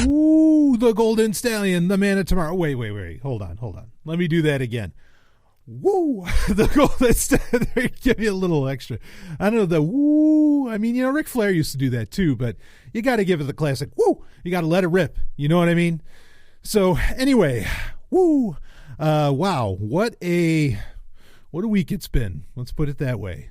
Ooh, the golden stallion, the man of tomorrow. Wait. Hold on. Let me do that again. Woo, the golden stallion. Give me a little extra. I don't know, the woo. I mean, Ric Flair used to do that too, but you got to give it the classic woo. You got to let it rip. You know what I mean? So anyway, woo. Wow, what a week it's been. Let's put it that way.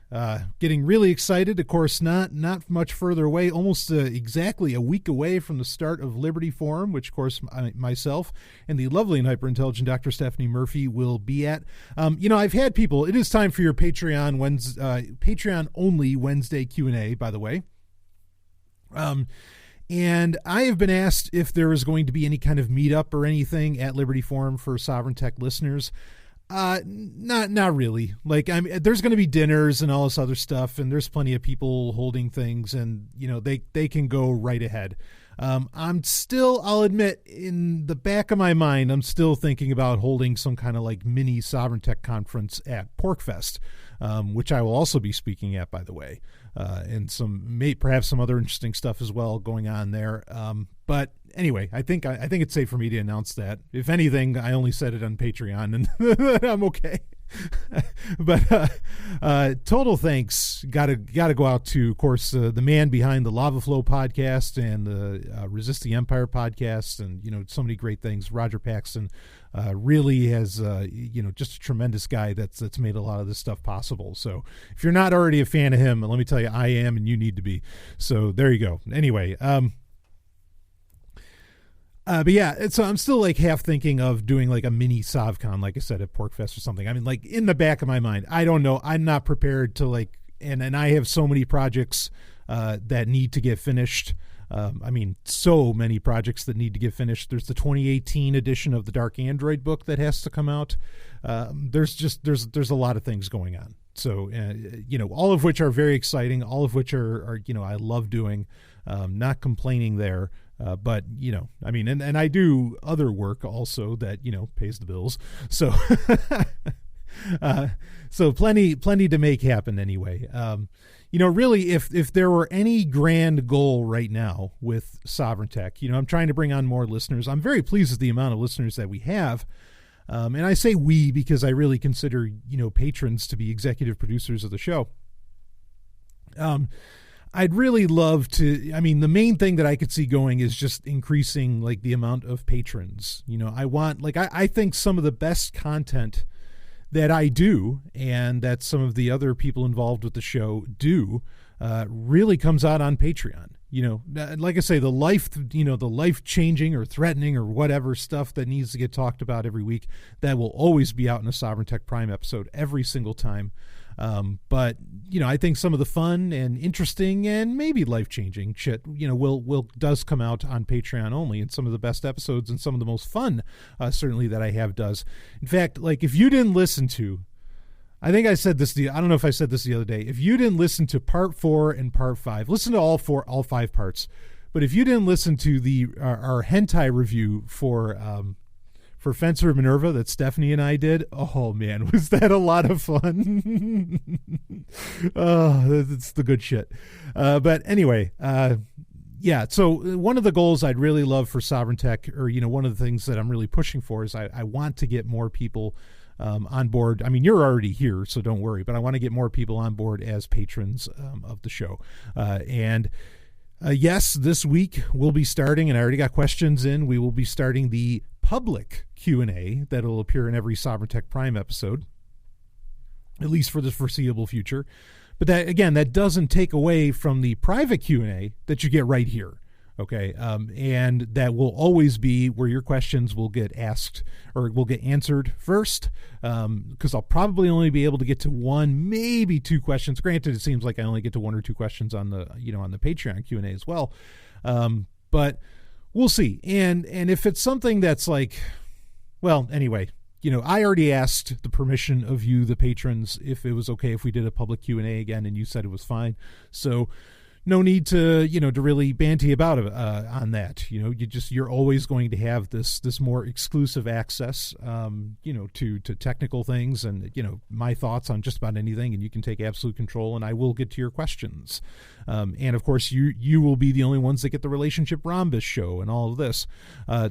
Getting really excited. Of course, not much further away. Almost exactly a week away from the start of Liberty Forum, which, of course, myself and the lovely and hyper-intelligent Dr. Stephanie Murphy will be at. I've had people. It is time for your Patreon-only Wednesday Q&A, by the way. And I have been asked if there is going to be any kind of meetup or anything at Liberty Forum for Sovereign Tech listeners. Not really. There's going to be dinners and all this other stuff, and there's plenty of people holding things, and they can go right ahead. I'll admit, in the back of my mind, I'm still thinking about holding some kind of mini Sovereign Tech conference at PorcFest, which I will also be speaking at, by the way, and perhaps some other interesting stuff as well going on there. But anyway, I think it's safe for me to announce that. If anything, I only said it on Patreon, and I'm okay. But total thanks gotta go out to, of course, the man behind the Lava Flow podcast and the Resist the Empire podcast, and so many great things. Roger Paxton really has just a tremendous guy that's made a lot of this stuff possible. So if you're not already a fan of him, let me tell you, I am, and you need to be. So there you go. Anyway, but yeah, so I'm still half thinking of doing a mini SovCon, like I said, at PorcFest or something. I mean, in the back of my mind, I don't know. I'm not prepared to and I have so many projects that need to get finished. So many projects that need to get finished. There's the 2018 edition of the Dark Android book that has to come out. There's a lot of things going on. So, all of which are very exciting, all of which are I love doing, not complaining there. But, and I do other work also that, pays the bills. So, so plenty to make happen anyway. Really, if there were any grand goal right now with Sovereign Tech, I'm trying to bring on more listeners. I'm very pleased with the amount of listeners that we have. And I say we because I really consider, patrons to be executive producers of the show. I'd really love to, the main thing that I could see going is just increasing the amount of patrons. I want, I think some of the best content that I do and that some of the other people involved with the show do really comes out on Patreon. Like I say, the life changing or threatening or whatever stuff that needs to get talked about every week, that will always be out in a Sovereign Tech Prime episode every single time. But I think some of the fun and interesting and maybe life-changing shit, does come out on Patreon only, and some of the best episodes and some of the most fun, certainly, that I have does. In fact, if you didn't listen to, I think I said this, I don't know if I said this the other day, if you didn't listen to part 4 and part 5, listen to all 5 parts, but if you didn't listen to our hentai review for Fencer of Minerva that Stephanie and I did, oh man, was that a lot of fun. Oh, it's the good shit. But anyway, yeah, so one of the goals I'd really love for Sovereign Tech, or one of the things that I'm really pushing for, is I want to get more people on board. You're already here, so don't worry, but I want to get more people on board as patrons of the show. Yes, this week we'll be starting, and I already got questions in, we will be starting the public Q&A that will appear in every Sovereign Tech Prime episode, at least for the foreseeable future. But that doesn't take away from the private Q&A that you get right here. Okay. And that will always be where your questions will get asked or will get answered first. Cause I'll probably only be able to get to 1, maybe 2 questions. Granted, it seems like I only get to 1 or 2 questions on the, on the Patreon Q&A as well. But we'll see. And if it's something that's well, anyway, I already asked the permission of you, the patrons, if it was okay if we did a public Q&A again, and you said it was fine. So no need to, to really banty about on that. You're always going to have this more exclusive access, to technical things and, my thoughts on just about anything, and you can take absolute control, and I will get to your questions. And of course you will be the only ones that get the Relationship Rhombus show and all of this.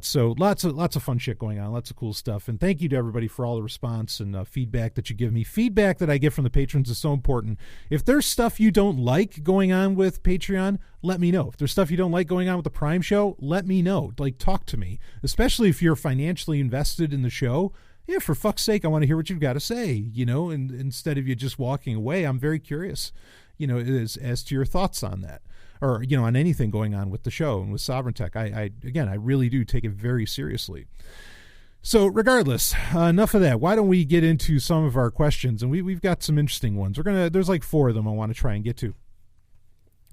So lots of fun shit going on, lots of cool stuff. And thank you to everybody for all the response and feedback that you give me. Feedback that I get from the patrons is so important. If there's stuff you don't like going on with Patreon, let me know. If there's stuff you don't like going on with the Prime show, let me know. Talk to me, especially if you're financially invested in the show. Yeah, for fuck's sake, I want to hear what you've got to say, and instead of you just walking away, I'm very curious, as to your thoughts on that, or, on anything going on with the show and with Sovereign Tech. I really do take it very seriously. So regardless, enough of that. Why don't we get into some of our questions? And we've got some interesting ones. There's like 4 of them I want to try and get to.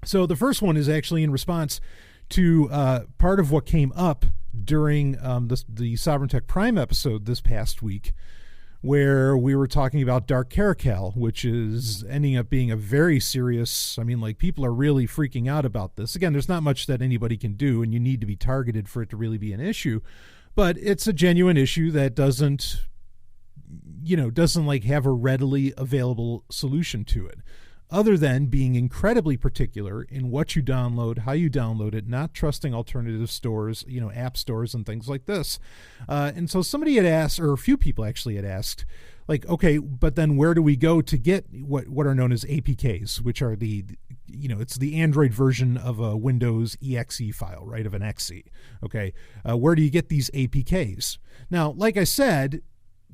So the first one is actually in response to part of what came up during the Sovereign Tech Prime episode this past week, where we were talking about Dark Caracal, which is ending up being a very serious, people are really freaking out about this. Again, there's not much that anybody can do, and you need to be targeted for it to really be an issue. But it's a genuine issue that doesn't have a readily available solution to it, other than being incredibly particular in what you download, how you download it, not trusting alternative stores, app stores and things like this. And so somebody had asked, or a few people actually had asked, okay, but then where do we go to get what are known as APKs, which are it's the Android version of a Windows exe file, right, of an exe. Okay, where do you get these APKs? Now, like I said,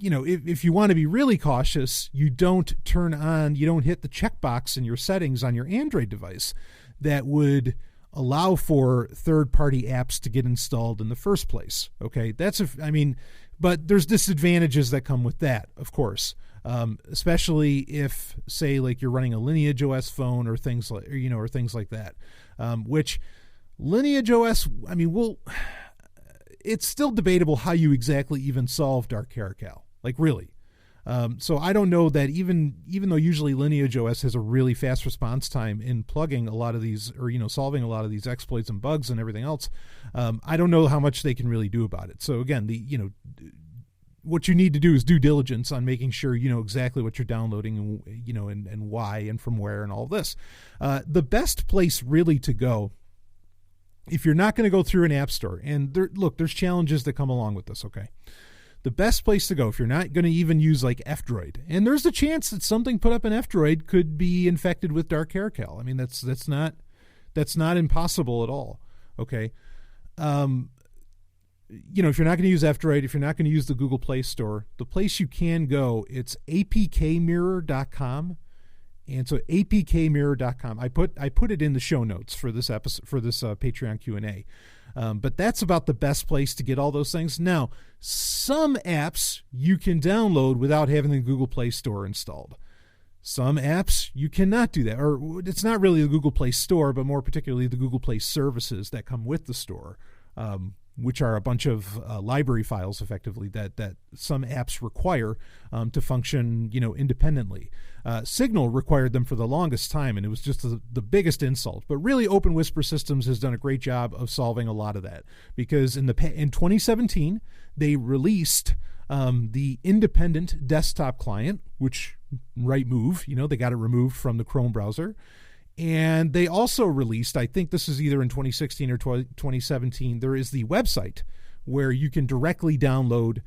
if you want to be really cautious, you don't hit the checkbox in your settings on your Android device that would allow for third-party apps to get installed in the first place. Okay, but there's disadvantages that come with that, of course. Especially if, say, like you're running a Lineage OS phone or things like that, which Lineage OS, it's still debatable how you exactly even solve Dark Caracal, really. So I don't know that even though usually Lineage OS has a really fast response time in plugging a lot of these, or solving a lot of these exploits and bugs and everything else, I don't know how much they can really do about it. So again, what you need to do is due diligence on making sure you know exactly what you're downloading and and why and from where and all this. The best place really to go, if you're not going to go through an app store, and there's challenges that come along with this, okay? The best place to go, if you're not going to even use like F-Droid, and there's a chance that something put up in F-Droid could be infected with Dark Caracal. That's not impossible at all, okay? If you're not going to use F-Droid, if you're not going to use the Google Play Store, the place you can go, it's appkmirror.com. And so appkmirror.com. I put it in the show notes for this episode, for this Patreon Q&A. But that's about the best place to get all those things. Now, some apps you can download without having the Google Play Store installed. Some apps you cannot do that, or it's not really the Google Play Store, but more particularly the Google Play services that come with the store, which are a bunch of library files, effectively, that some apps require to function, independently. Signal required them for the longest time, and it was just the biggest insult. But really, Open Whisper Systems has done a great job of solving a lot of that, because in 2017 they released the independent desktop client, which right move, they got it removed from the Chrome browser. And they also released, I think this is either in 2016 or 2017, there is the website where you can directly download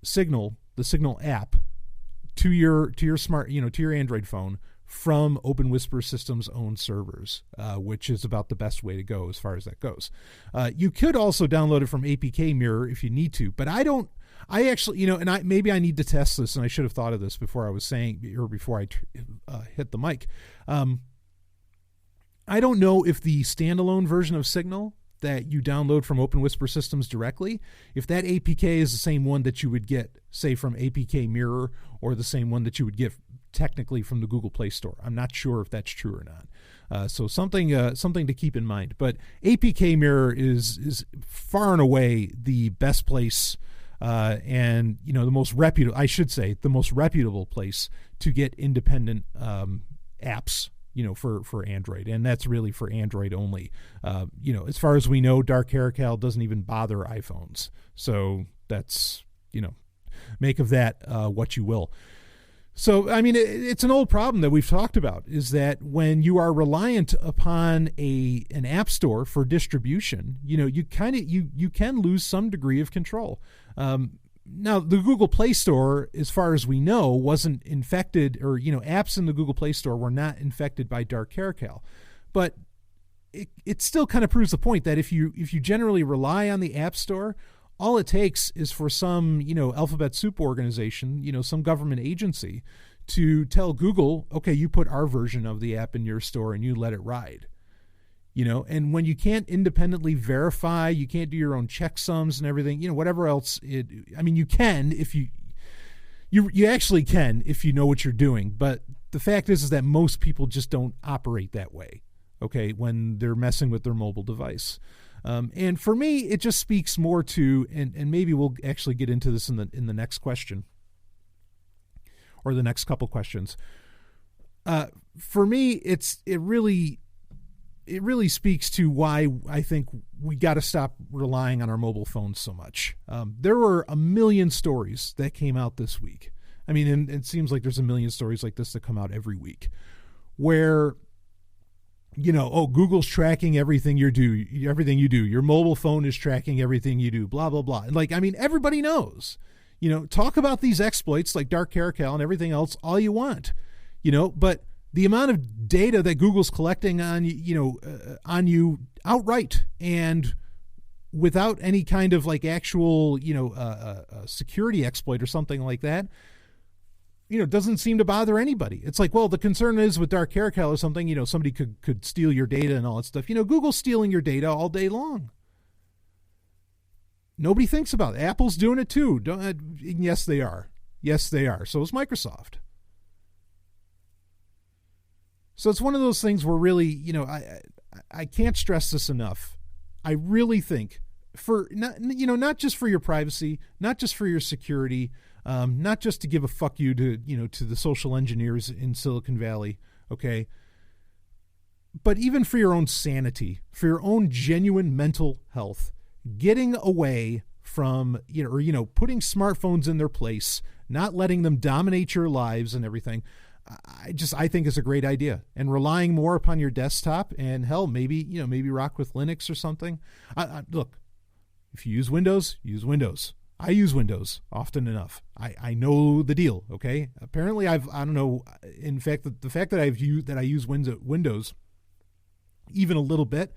Signal, the Signal app, to your smart, to your Android phone from Open Whisper Systems' own servers, which is about the best way to go as far as that goes. You could also download it from APK Mirror if you need to, but I actually, maybe I need to test this, and I should have thought of this before I was saying, or before I hit the mic. I don't know if the standalone version of Signal that you download from Open Whisper Systems directly, if that APK is the same one that you would get, say, from APK Mirror, or the same one that you would get technically from the Google Play Store. I'm not sure if that's true or not. So something to keep in mind. But APK Mirror is far and away the best place, and the most reputable, I should say, the most reputable place to get independent apps for Android, and that's really for Android only. As far as we know, Dark Caracal doesn't even bother iPhones. So that's, make of that what you will. So, I mean, it's an old problem that we've talked about, is that when you are reliant upon an app store for distribution, you can lose some degree of control. Now, the Google Play Store, as far as we know, wasn't infected, or, apps in the Google Play Store were not infected by Dark Caracal. But it still kind of proves the point that if you generally rely on the App Store, all it takes is for some, alphabet soup organization, some government agency to tell Google, okay, you put our version of the app in your store and you let it ride. And when you can't independently verify, you can't do your own checksums and everything, whatever else you can if you actually can if you know what you're doing. But the fact is that most people just don't operate that way, okay, when they're messing with their mobile device. And for me, it just speaks more to, and maybe we'll actually get into this in the next question, or the next couple questions. For me, it really speaks to why I think we got to stop relying on our mobile phones so much. There were a million stories that came out this week. I mean, and it seems like there's a million stories like this that come out every week, where Google's tracking everything you do. Your mobile phone is tracking everything you do, blah, blah, blah. And everybody knows, talk about these exploits like Dark Caracal and everything else all you want, but the amount of data that Google's collecting on you outright and without any kind of actual, security exploit or something like that, doesn't seem to bother anybody. It's like, well, the concern is with Dark Caracal or something, somebody could steal your data and all that stuff. Google's stealing your data all day long. Nobody thinks about it. Apple's doing it too. Yes, they are. Yes, they are. So is Microsoft. So it's one of those things where really, I can't stress this enough. I really think not just for your privacy, not just for your security, not just to give a fuck you to the social engineers in Silicon Valley, okay? But even for your own sanity, for your own genuine mental health, getting away from, putting smartphones in their place, not letting them dominate your lives and everything, I think is a great idea. And relying more upon your desktop, and hell, maybe rock with Linux or something. Look, if you use Windows, use Windows. I use Windows often enough. I know the deal, okay? Apparently I don't know, in fact, the fact that I use Windows even a little bit,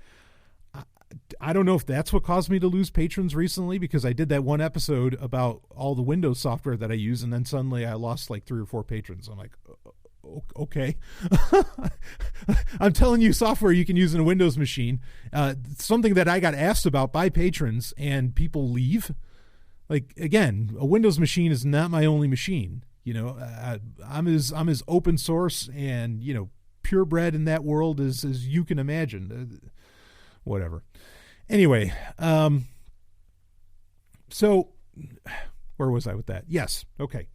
I don't know if that's what caused me to lose patrons recently, because I did that one episode about all the Windows software that I use, and then suddenly I lost 3 or 4 patrons. I'm like, okay. I'm telling you software you can use in a Windows machine, something that I got asked about by patrons, and people leave. Again, a Windows machine is not my only machine. I'm as open source and, purebred in that world as you can imagine. Whatever. Anyway, so where was I with that? Yes. Okay.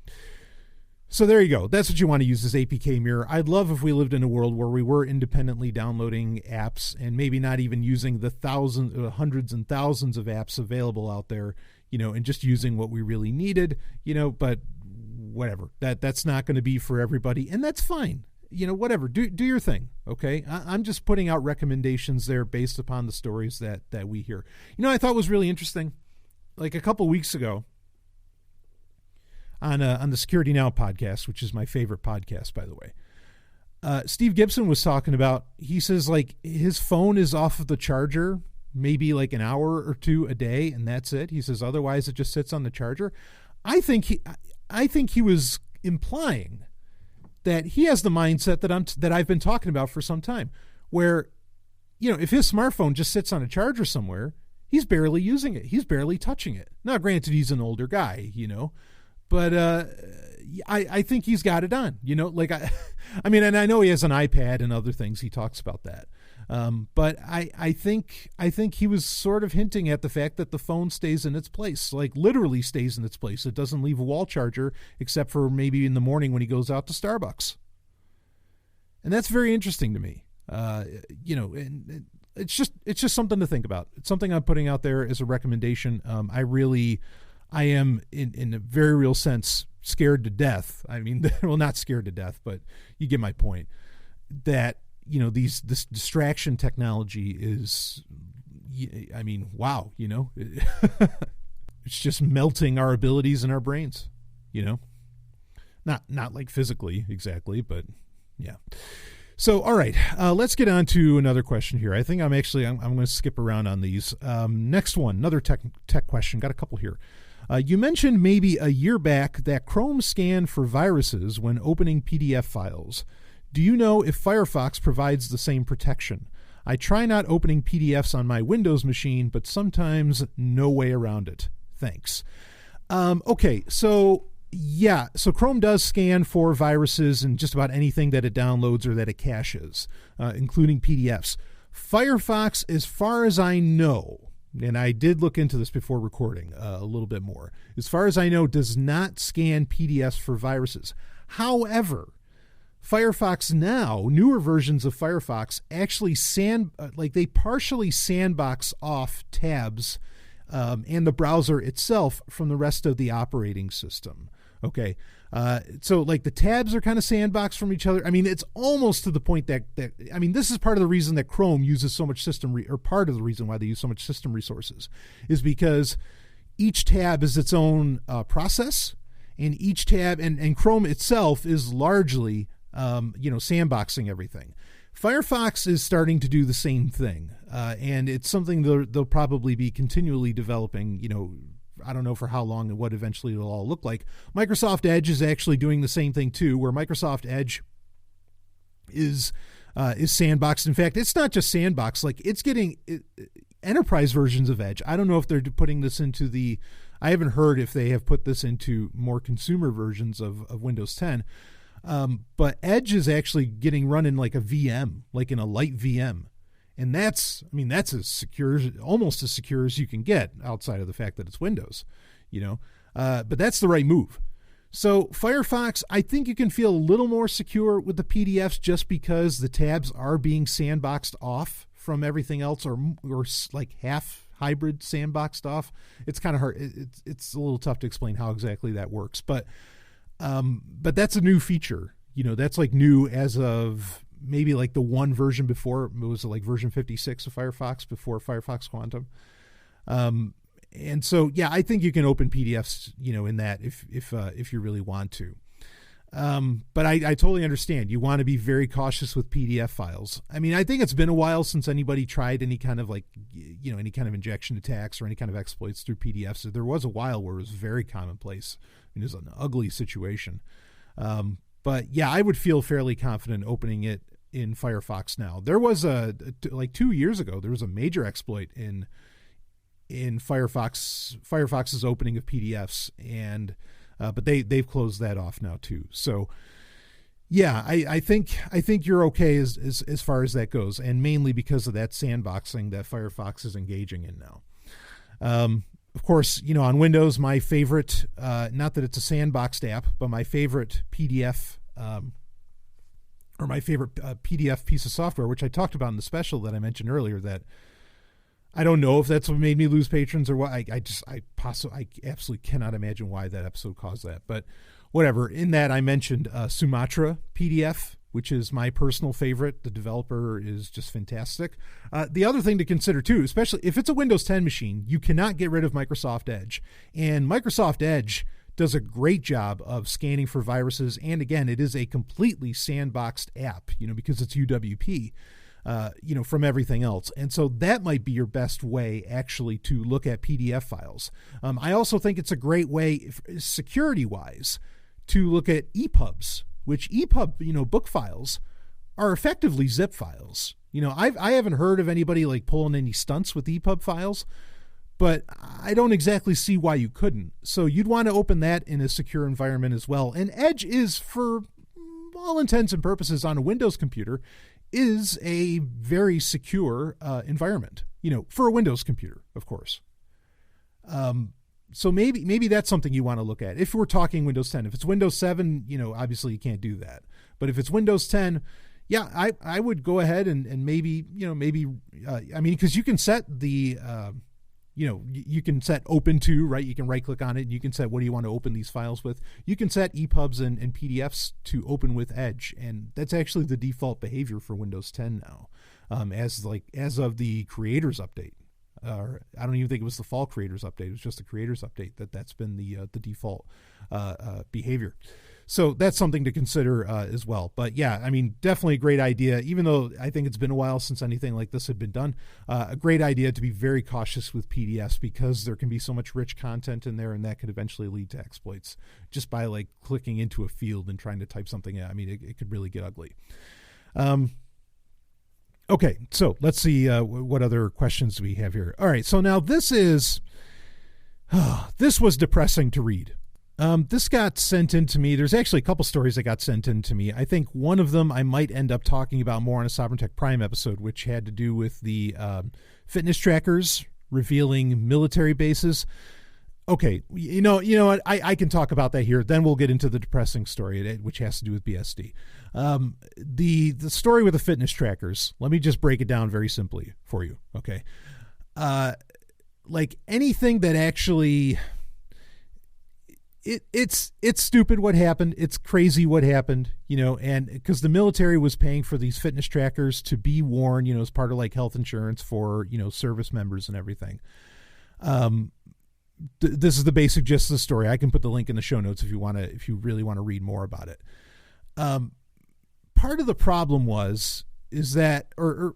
So there you go. That's what you want to use, as APK Mirror. I'd love if we lived in a world where we were independently downloading apps and maybe not even using the hundreds and thousands of apps available out there, and just using what we really needed, but whatever. That's not going to be for everybody, and that's fine. Whatever. Do your thing, okay? I'm just putting out recommendations there based upon the stories that we hear. I thought was really interesting. A couple weeks ago, on the Security Now podcast, which is my favorite podcast, by the way, Steve Gibson was talking about, he says his phone is off of the charger maybe an hour or two a day, and that's it. He says otherwise it just sits on the charger. I think he was implying that he has the mindset that I've been talking about for some time, where if his smartphone just sits on a charger somewhere, he's barely using it. He's barely touching it. Now, granted, he's an older guy, but I think he's got it on, I mean, and I know he has an iPad and other things. He talks about that. But I think he was sort of hinting at the fact that the phone stays in its place, literally stays in its place. It doesn't leave a wall charger except for maybe in the morning when he goes out to Starbucks. And that's very interesting to me. And it's just something to think about. It's something I'm putting out there as a recommendation. I am in a very real sense scared to death. I mean, well, not scared to death, but you get my point, that, this distraction technology is, I mean, wow, it's just melting our abilities in our brains, not like physically exactly, but yeah. So, all right, let's get on to another question here. I think I'm going to skip around on these. Next one, another tech question. Got a couple here. You mentioned maybe a year back that Chrome scanned for viruses when opening PDF files. Do you know if Firefox provides the same protection? I try not opening PDFs on my Windows machine, but sometimes no way around it. Thanks. Okay, so yeah, so Chrome does scan for viruses and just about anything that it downloads or that it caches, including PDFs. Firefox, as far as I know, and I did look into this before recording a little bit more, as far as I know, does not scan PDFs for viruses. However, Firefox now, newer versions of Firefox actually they partially sandbox off tabs and the browser itself from the rest of the operating system. Okay, so like the tabs are kind of sandboxed from each other. I mean, it's almost to the point that this is part of the reason that Chrome uses so much or part of the reason why they use so much system resources is because each tab is its own process, and each tab and Chrome itself is largely sandboxing everything. Firefox is starting to do the same thing, and it's something they'll probably be continually developing. I don't know for how long and what eventually it'll all look like. Microsoft Edge is actually doing the same thing too, where Microsoft Edge is sandboxed. In fact, it's not just sandboxed; like it's getting enterprise versions of Edge. I don't know if they're putting this into I haven't heard if they have put this into more consumer versions of Windows 10. But Edge is actually getting run in like a VM, like in a light VM. And that's as secure, almost as secure as you can get outside of the fact that it's Windows, but that's the right move. So Firefox, I think you can feel a little more secure with the PDFs just because the tabs are being sandboxed off from everything else, or like half hybrid sandboxed off. It's kind of hard. It's a little tough to explain how exactly that works, but that's a new feature. That's like new as of maybe like the one version before. It was like version 56 of Firefox before Firefox Quantum. And so, yeah, I think you can open PDFs, in that if you really want to. But I totally understand. You want to be very cautious with PDF files. I mean, I think it's been a while since anybody tried any kind of any kind of injection attacks or any kind of exploits through PDFs. There was a while where it was very commonplace. It was an ugly situation. But yeah, I would feel fairly confident opening it in Firefox now. There was 2 years ago, there was a major exploit in Firefox's opening of PDFs, and but they've closed that off now too. So yeah, I think you're okay as far as that goes, and mainly because of that sandboxing that Firefox is engaging in now. Of course, on Windows, my favorite, not that it's a sandboxed app, but my favorite PDF or my favorite PDF piece of software, which I talked about in the special that I mentioned earlier, that I don't know if that's what made me lose patrons or what. I absolutely cannot imagine why that episode caused that. But whatever. In that, I mentioned Sumatra PDF, which is my personal favorite. The developer is just fantastic. The other thing to consider too, especially if it's a Windows 10 machine, you cannot get rid of Microsoft Edge. And Microsoft Edge does a great job of scanning for viruses. And again, it is a completely sandboxed app, because it's UWP. From everything else. And so that might be your best way actually to look at PDF files. I also think it's a great way, security-wise, to look at EPUBs, which EPUB, book files are effectively zip files. I haven't heard of anybody like pulling any stunts with EPUB files, but I don't exactly see why you couldn't. So you'd want to open that in a secure environment as well. And Edge is, for all intents and purposes on a Windows computer, is a very secure environment, for a Windows computer, of course. So maybe that's something you want to look at. If we're talking Windows 10, if it's Windows 7, obviously you can't do that. But if it's Windows 10, yeah, I would go ahead and maybe, I mean, because you can set the, you can set open to, right? You can right click on it and you can set what do you want to open these files with. You can set EPUBs and PDFs to open with Edge, and that's actually the default behavior for Windows 10 now, as of the creators update. I don't even think it was the fall creators update. It was just the creators update that's been the default behavior. So that's something to consider as well. But yeah, I mean, definitely a great idea, even though I think it's been a while since anything like this had been done. A great idea to be very cautious with PDFs because there can be so much rich content in there, and that could eventually lead to exploits just by like clicking into a field and trying to type something in. I mean, it could really get ugly. Okay, so let's see what other questions we have here. All right, so now this was depressing to read. This got sent in to me. There's actually a couple stories that got sent in to me. I think one of them I might end up talking about more on a Sovereign Tech Prime episode, which had to do with the fitness trackers revealing military bases. Okay, you know what? I can talk about that here. Then we'll get into the depressing story, which has to do with BSD. The story with the fitness trackers, let me just break it down very simply for you, okay? Like anything that actually... It's stupid what happened. It's crazy what happened, and because the military was paying for these fitness trackers to be worn, as part of like health insurance for, service members and everything. This is the basic gist of the story. I can put the link in the show notes if you really want to read more about it. Part of the problem is that part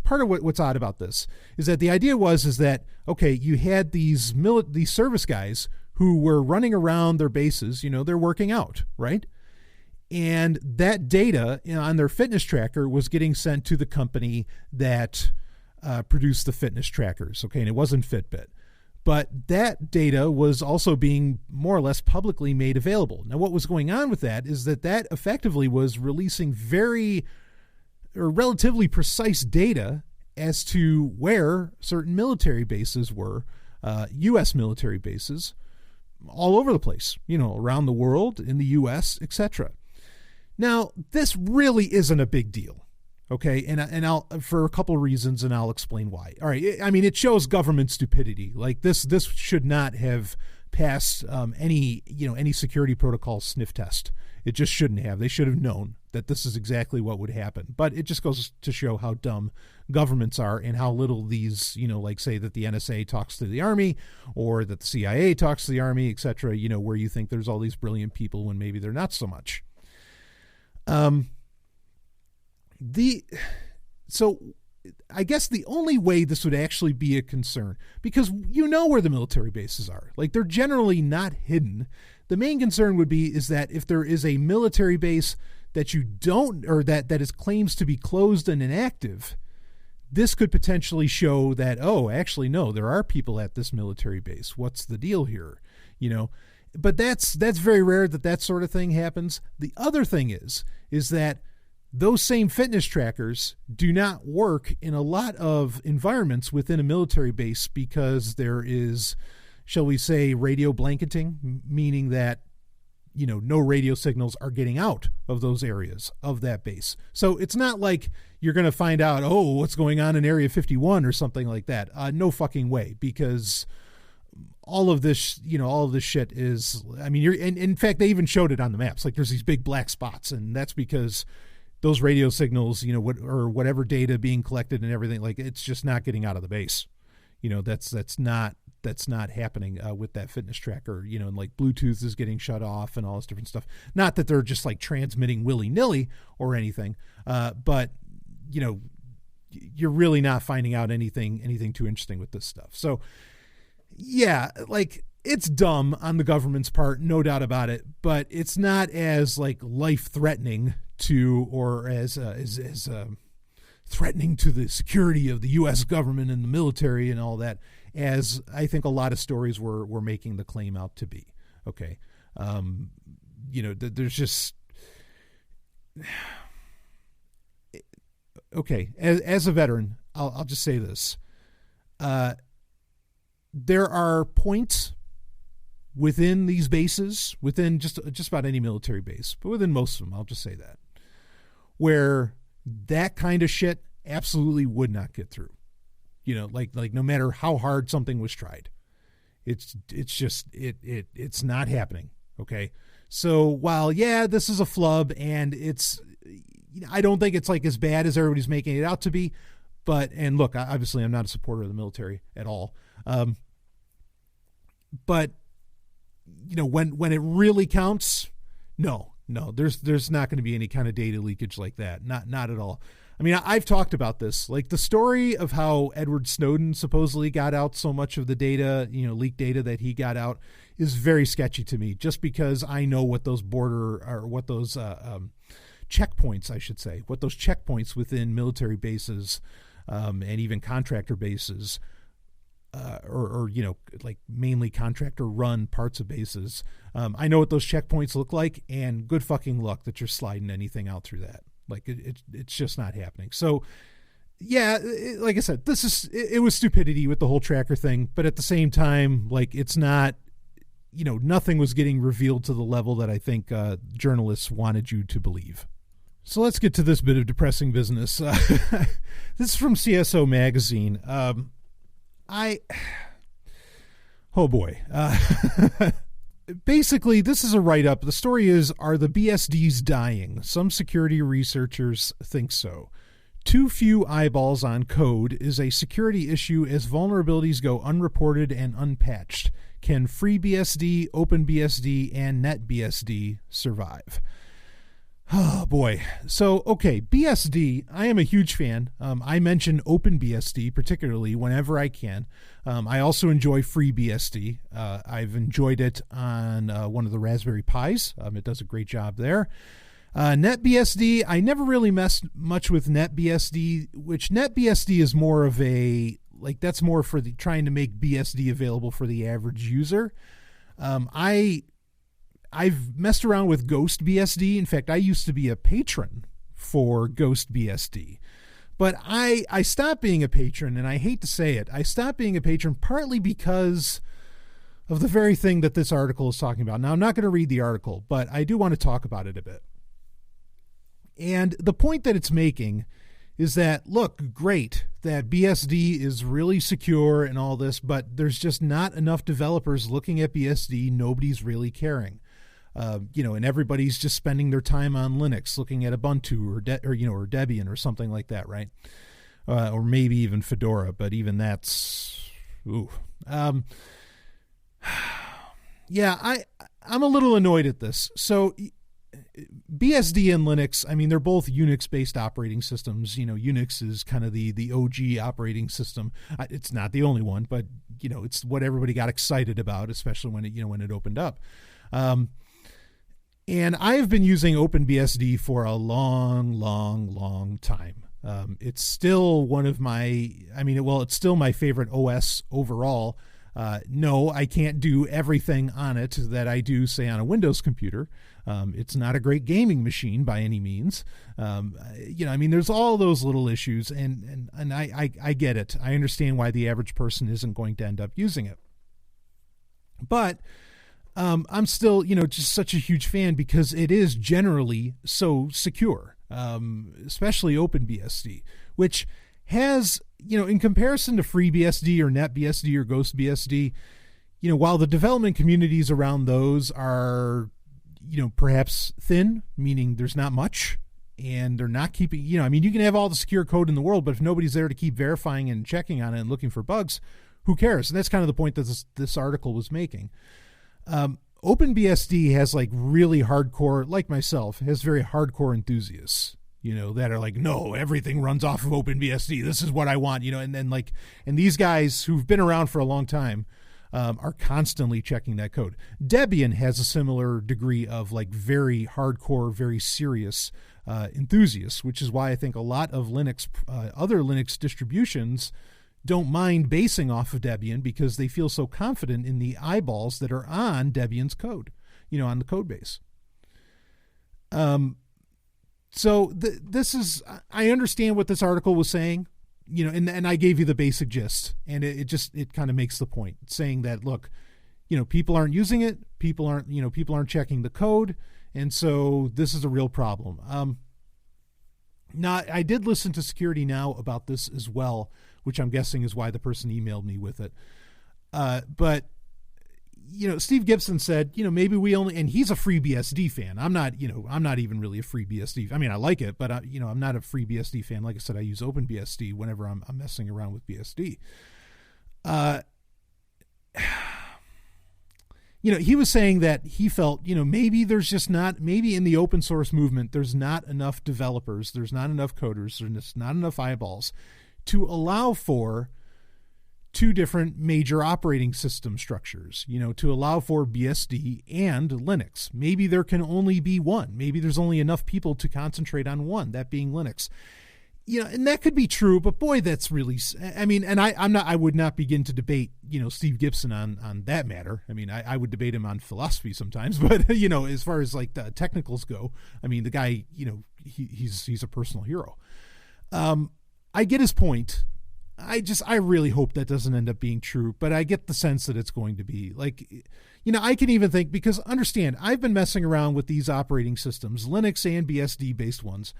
of what's odd about this is that the idea is that, okay, you had these service guys who were running around their bases, they're working out, right? And that data on their fitness tracker was getting sent to the company that produced the fitness trackers, okay? And it wasn't Fitbit. But that data was also being more or less publicly made available. Now, what was going on with that is that effectively was releasing relatively precise data as to where certain military bases were, U.S. military bases, all over the place, around the world, in the U.S., etc. Now, this really isn't a big deal, okay? And I'll for a couple of reasons, and I'll explain why. All right, I mean, it shows government stupidity. Like this should not have passed any security protocol sniff test. It just shouldn't have. They should have known that this is exactly what would happen. But it just goes to show how dumb governments are and how little these, like say that the NSA talks to the Army or that the CIA talks to the Army, etc., where you think there's all these brilliant people when maybe they're not so much. So I guess the only way this would actually be a concern, because where the military bases are, like they're generally not hidden. The main concern is that if there is a military base that you don't, or that is claims to be closed and inactive, this could potentially show that, oh, actually, no, there are people at this military base. What's the deal here? But that's very rare that sort of thing happens. The other thing is that those same fitness trackers do not work in a lot of environments within a military base because there is, shall we say, radio blanketing, meaning that, no radio signals are getting out of those areas of that base. So it's not like you're going to find out, oh, what's going on in Area 51 or something like that. No fucking way, because all of this shit is, I mean, and in fact, they even showed it on the maps. Like there's these big black spots, and that's because those radio signals, or whatever data being collected and everything, like it's just not getting out of the base. That's not happening with that fitness tracker, and like Bluetooth is getting shut off and all this different stuff. Not that they're just like transmitting willy-nilly or anything, but you're really not finding out anything too interesting with this stuff. So yeah, like it's dumb on the government's part, no doubt about it, but it's not as like life-threatening to, or as threatening to the security of the U.S. government and the military and all that, as I think a lot of stories were making the claim out to be. Okay. There's just, okay. As a veteran, I'll just say this. There are points within these bases, within just about any military base, but within most of them, I'll just say that, where that kind of shit absolutely would not get through. Like no matter how hard something was tried, it's just it's not happening. Okay. So while, this is a flub and I don't think it's like as bad as everybody's making it out to be, and look, obviously I'm not a supporter of the military at all. But when it really counts, no, there's not going to be any kind of data leakage like that. Not at all. I mean, I've talked about this, like the story of how Edward Snowden supposedly got out so much of the data, leaked data that he got out is very sketchy to me, just because I know what those checkpoints, I should say, what those checkpoints within military bases and even contractor bases or like mainly contractor run parts of bases. I know what those checkpoints look like, and good fucking luck that you're sliding anything out through that. Like it's just not happening. So like I said, it was stupidity with the whole tracker thing, but at the same time, like it's not, nothing was getting revealed to the level that I think journalists wanted you to believe. So let's get to this bit of depressing business. This is from CSO Magazine. Oh boy. Basically, this is a write-up. The story is, are the BSDs dying? Some security researchers think so. Too few eyeballs on code is a security issue as vulnerabilities go unreported and unpatched. Can FreeBSD, OpenBSD, and NetBSD survive? Oh boy. So, okay, BSD, I am a huge fan. I mention OpenBSD particularly whenever I can. I also enjoy FreeBSD. I've enjoyed it on one of the Raspberry Pis. It does a great job there. NetBSD, I never really messed much with NetBSD, which NetBSD is more of that's more for trying to make BSD available for the average user. I've messed around with Ghost BSD. In fact, I used to be a patron for Ghost BSD. But I stopped being a patron, and I hate to say it. I stopped being a patron partly because of the very thing that this article is talking about. Now, I'm not going to read the article, but I do want to talk about it a bit. And the point that it's making is that, look, great, that BSD is really secure and all this, but there's just not enough developers looking at BSD. Nobody's really caring. And everybody's just spending their time on Linux, looking at Ubuntu or Debian or something like that, right? Or maybe even Fedora, but even that's, I'm a little annoyed at this. So BSD and Linux, I mean, they're both Unix-based operating systems. Unix is kind of the OG operating system. It's not the only one, but it's what everybody got excited about, especially when it opened up. And I've been using OpenBSD for a long, long, long time. It's still one of it's still my favorite OS overall. No, I can't do everything on it that I do, say, on a Windows computer. It's not a great gaming machine by any means. There's all those little issues, and I get it. I understand why the average person isn't going to end up using it. But I'm still, just such a huge fan because it is generally so secure, especially OpenBSD, which has, in comparison to FreeBSD or NetBSD or GhostBSD, while the development communities around those are, perhaps thin, meaning there's not much, and they're not keeping, you can have all the secure code in the world, but if nobody's there to keep verifying and checking on it and looking for bugs, who cares? And that's kind of the point that this article was making. OpenBSD has really hardcore, like myself, has very hardcore enthusiasts, that are like, no, everything runs off of OpenBSD. This is what I want, and these guys who've been around for a long time are constantly checking that code. Debian has a similar degree of very hardcore, very serious enthusiasts, which is why I think a lot of other Linux distributions don't mind basing off of Debian because they feel so confident in the eyeballs that are on Debian's code, on the code base. So this is, I understand what this article was saying, and I gave you the basic gist, and it kind of makes the point, saying that, look, people aren't using it, people aren't checking the code, and so this is a real problem. Now, I did listen to Security Now about this as well, which I'm guessing is why the person emailed me with it. But Steve Gibson said, maybe we only, and he's a free BSD fan. I'm not even really a free BSD. I mean, I like it, but I'm not a free BSD fan. Like I said, I use OpenBSD whenever I'm messing around with BSD. He was saying that he felt, maybe there's just not, maybe in the open source movement, there's not enough developers, there's not enough coders, there's not enough eyeballs to allow for two different major operating system structures, to allow for BSD and Linux. Maybe there can only be one. Maybe there's only enough people to concentrate on one, that being Linux. And that could be true, but boy, that's really, and I would not begin to debate, Steve Gibson on that matter. I mean, I would debate him on philosophy sometimes, but, as far as like the technicals go, I mean, the guy, he's a personal hero. I get his point. I really hope that doesn't end up being true, but I get the sense that it's going to be. Like, I can even think, because understand, I've been messing around with these operating systems, Linux and BSD based ones,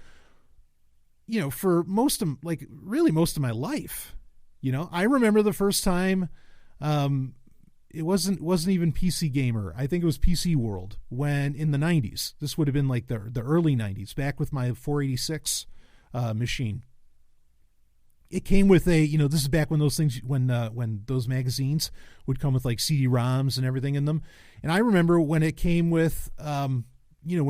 for most of my life. I remember the first time, it wasn't even PC Gamer. I think it was PC World, when in the 90s, this would have been like the early 90s, back with my 486 machine. It came with a, this is back when those things, when those magazines would come with like CD-ROMs and everything in them. And I remember when it came with, when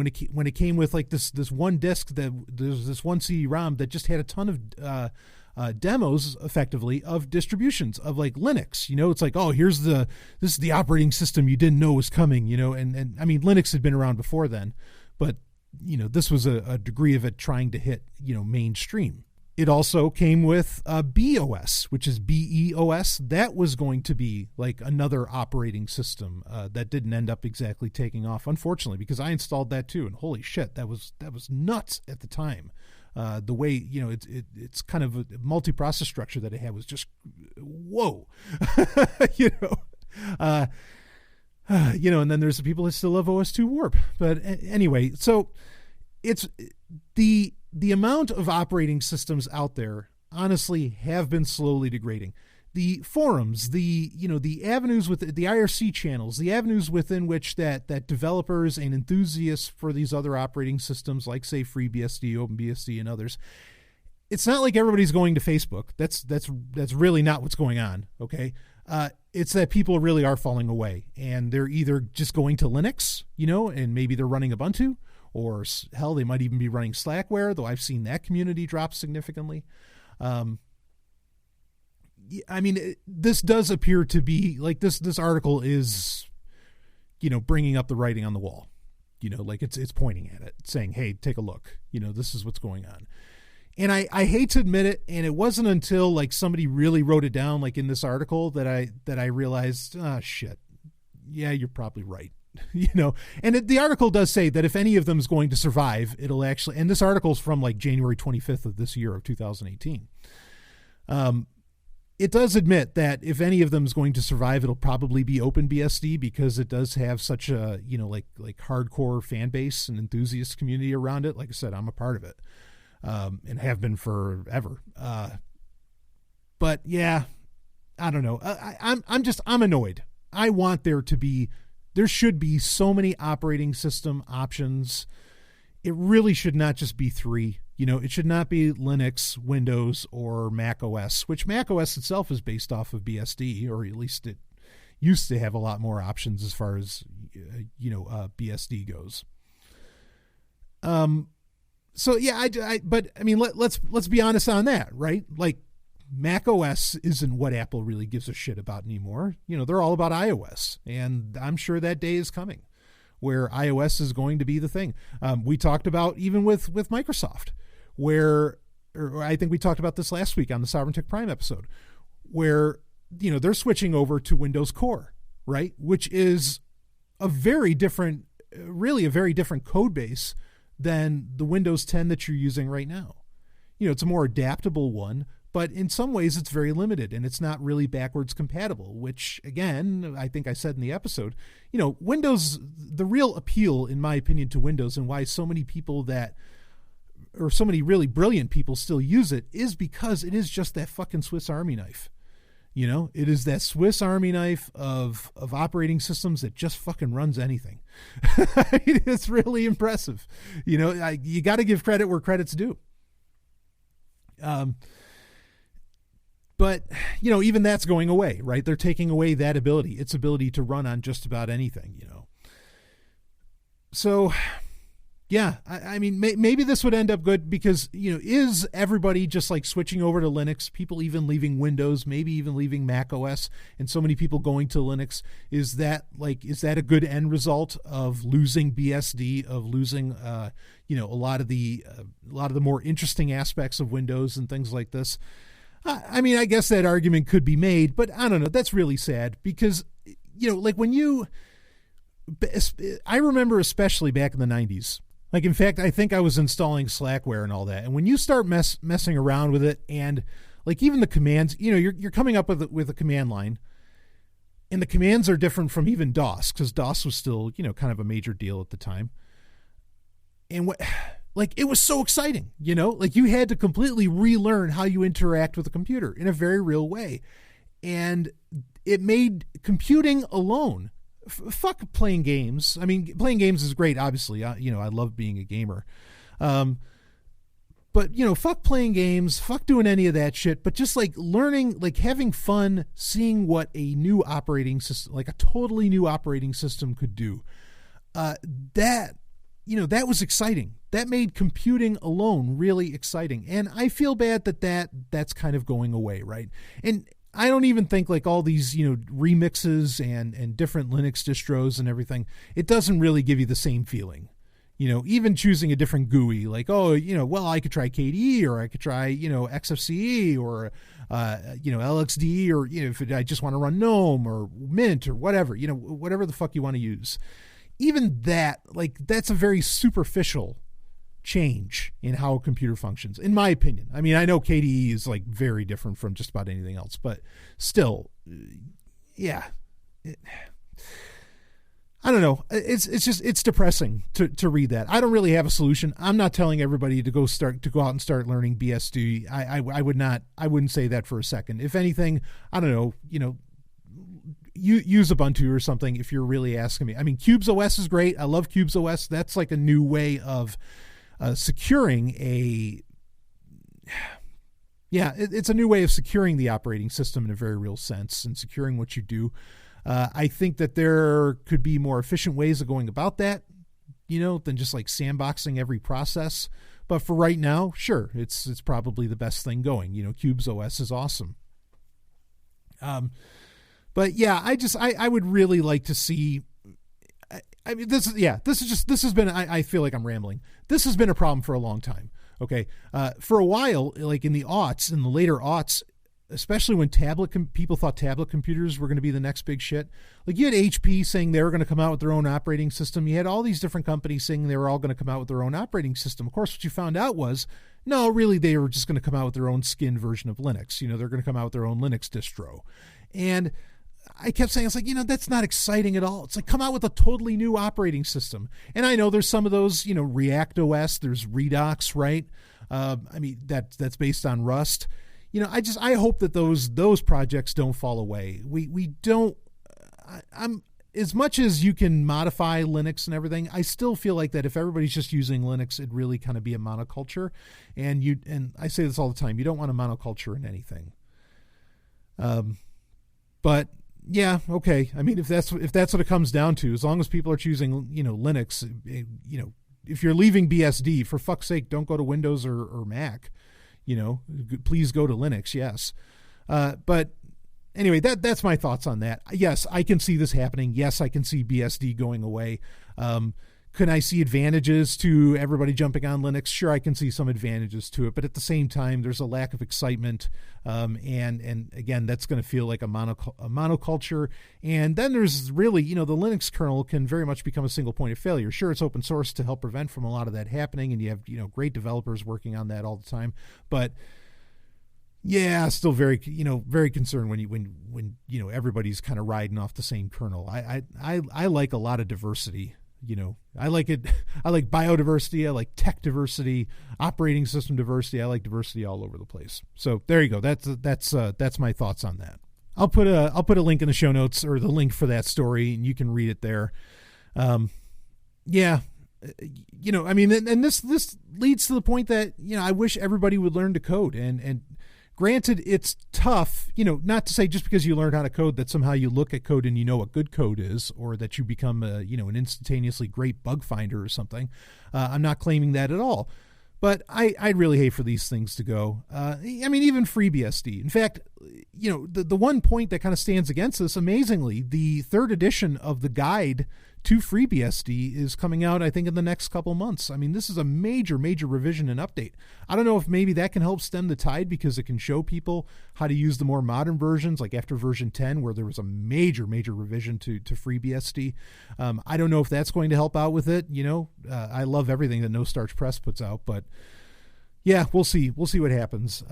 it came with like this one disc, that there's this one CD-ROM that just had a ton of demos, effectively, of distributions of like Linux. It's like, oh, this is the operating system you didn't know was coming. And I mean, Linux had been around before then, but this was a degree of it trying to hit mainstream. It also came with BOS, which is BEOS. That was going to be like another operating system that didn't end up exactly taking off, unfortunately, because I installed that too, and holy shit, that was nuts at the time. The way it's kind of a multi-process structure that it had was just whoa, and then there's the people that still love OS2 Warp. But anyway, so it's the amount of operating systems out there, honestly, have been slowly degrading. The forums, the avenues with the IRC channels, the avenues within which that developers and enthusiasts for these other operating systems, like say FreeBSD, OpenBSD, and others, it's not like everybody's going to Facebook. That's really not what's going on. Okay, it's that people really are falling away, and they're either just going to Linux, and maybe they're running Ubuntu. Or hell, they might even be running Slackware, though I've seen that community drop significantly. This does appear to be like this article is, bringing up the writing on the wall. Like it's pointing at it, saying, hey, take a look. This is what's going on. And I hate to admit it, and it wasn't until like somebody really wrote it down, like in this article, that I realized, shit, yeah, you're probably right. And the article does say that if any of them is going to survive, it'll actually, and this article is from like January 25th of this year of 2018. It does admit that if any of them is going to survive, it'll probably be OpenBSD, because it does have such a, like hardcore fan base and enthusiast community around it. Like I said, I'm a part of it, and have been forever. But yeah, I don't know. I'm annoyed. I want there should be so many operating system options. It really should not just be three. It should not be Linux, Windows, or Mac OS, which Mac OS itself is based off of BSD, or at least it used to have a lot more options as far as, BSD goes. So yeah, but I mean, let's be honest on that, right? Like, Mac OS isn't what Apple really gives a shit about anymore. They're all about iOS, and I'm sure that day is coming where iOS is going to be the thing. We talked about even with Microsoft, or I think we talked about this last week on the Sovereign Tech Prime episode, where, they're switching over to Windows Core, right? Which is a very different code base than the Windows 10 that you're using right now. It's a more adaptable one, but in some ways it's very limited, and it's not really backwards compatible, which, again, I think I said in the episode, Windows, the real appeal, in my opinion, to Windows, and why so many people that or so many really brilliant people still use it is because it is just that fucking Swiss Army knife. You know, it is that Swiss Army knife of operating systems that just fucking runs anything. It's really impressive. You know, you got to give credit where credit's due. But, you know, even that's going away, right? They're taking away that ability, its ability to run on just about anything, you know. So, yeah, I mean, maybe this would end up good because, you know, is everybody just like switching over to Linux, people even leaving Windows, maybe even leaving Mac OS, and so many people going to Linux? Is that a good end result of losing BSD, of losing, you know, a lot of the more interesting aspects of Windows and things like this? I mean, I guess that argument could be made, but I don't know. That's really sad because, you know, like I remember especially back in the 90s, like, in fact, I think I was installing Slackware and all that. And when you start messing around with it and like even the commands, you know, you're coming up with a command line and the commands are different from even DOS because DOS was still, you know, kind of a major deal at the time. And it was so exciting, you know, like you had to completely relearn how you interact with a computer in a very real way. And it made computing alone. Fuck playing games. I mean, playing games is great, obviously. You know, I love being a gamer. But, you know, fuck playing games, fuck doing any of that shit, but just like learning, like having fun, seeing what a new operating system, like a totally new operating system could do. That, you know, that was exciting. That made computing alone really exciting. And I feel bad that's kind of going away, right? And I don't even think like all these, you know, remixes and different Linux distros and everything, it doesn't really give you the same feeling. You know, even choosing a different GUI, like, oh, you know, well, I could try KDE or I could try, you know, XFCE or, you know, LXD or, you know, if I just want to run GNOME or Mint or whatever, you know, whatever the fuck you want to use. Even that, like, that's a very superficial change in how a computer functions, in my opinion. I mean, I know KDE is like very different from just about anything else, but still, yeah. I don't know. It's depressing to read that. I don't really have a solution. I'm not telling everybody to go out and start learning BSD. I wouldn't say that for a second. If anything, I don't know, you know, use Ubuntu or something if you're really asking me. I mean, Cubes OS is great. I love Cubes OS. That's like a new way of securing it's a new way of securing the operating system in a very real sense and securing what you do. I think that there could be more efficient ways of going about that, you know, than just like sandboxing every process. But for right now, sure, it's probably the best thing going. You know, Cubes OS is awesome. But yeah, I would really like to see. I mean, this has been, I feel like I'm rambling. This has been a problem for a long time. Okay. For a while, like in the later aughts, especially when people thought tablet computers were going to be the next big shit. Like you had HP saying they were going to come out with their own operating system. You had all these different companies saying they were all going to come out with their own operating system. Of course, what you found out was, no, really, they were just going to come out with their own skin version of Linux. You know, they're going to come out with their own Linux distro. And I kept saying, it's like, you know, that's not exciting at all. It's like, come out with a totally new operating system. And I know there's some of those, you know, React OS, there's Redux, right? I mean, that's based on Rust. You know, I hope that those projects don't fall away. We don't, I'm as much as you can modify Linux and everything, I still feel like that if everybody's just using Linux, it'd really kind of be a monoculture. And I say this all the time, you don't want a monoculture in anything. But yeah, okay. I mean, if that's what it comes down to, as long as people are choosing, you know, Linux, you know, if you're leaving BSD, for fuck's sake, don't go to Windows or Mac. You know, please go to Linux. Yes. But anyway, that's my thoughts on that. Yes, I can see this happening. Yes, I can see BSD going away. Can I see advantages to everybody jumping on Linux? Sure, I can see some advantages to it, but at the same time, there's a lack of excitement, and again, that's going to feel like a monoculture. And then there's really, you know, the Linux kernel can very much become a single point of failure. Sure, it's open source to help prevent from a lot of that happening, and you have, you know, great developers working on that all the time, but yeah, still very concerned when you know everybody's kind of riding off the same kernel. I like a lot of diversity. I like it. I like biodiversity. I like tech diversity, operating system diversity. I like diversity all over the place. So there you go. That's my thoughts on that. I'll put a link in the show notes, or the link for that story, and you can read it there. Yeah. And this leads to the point that, I wish everybody would learn to code, and granted, it's tough, not to say just because you learned how to code that somehow you look at code and you know what good code is, or that you become an instantaneously great bug finder or something. I'm not claiming that at all, but I'd really hate for these things to go. Even FreeBSD. In fact, the one point that kind of stands against this, amazingly, the third edition of the guide to FreeBSD is coming out, I think, in the next couple months. This is a major, major revision and update. I don't know if maybe that can help stem the tide, because it can show people how to use the more modern versions, like after version 10, where there was a major, major revision to FreeBSD. I don't know if that's going to help out with it. I love everything that No Starch Press puts out, but yeah, we'll see. We'll see what happens.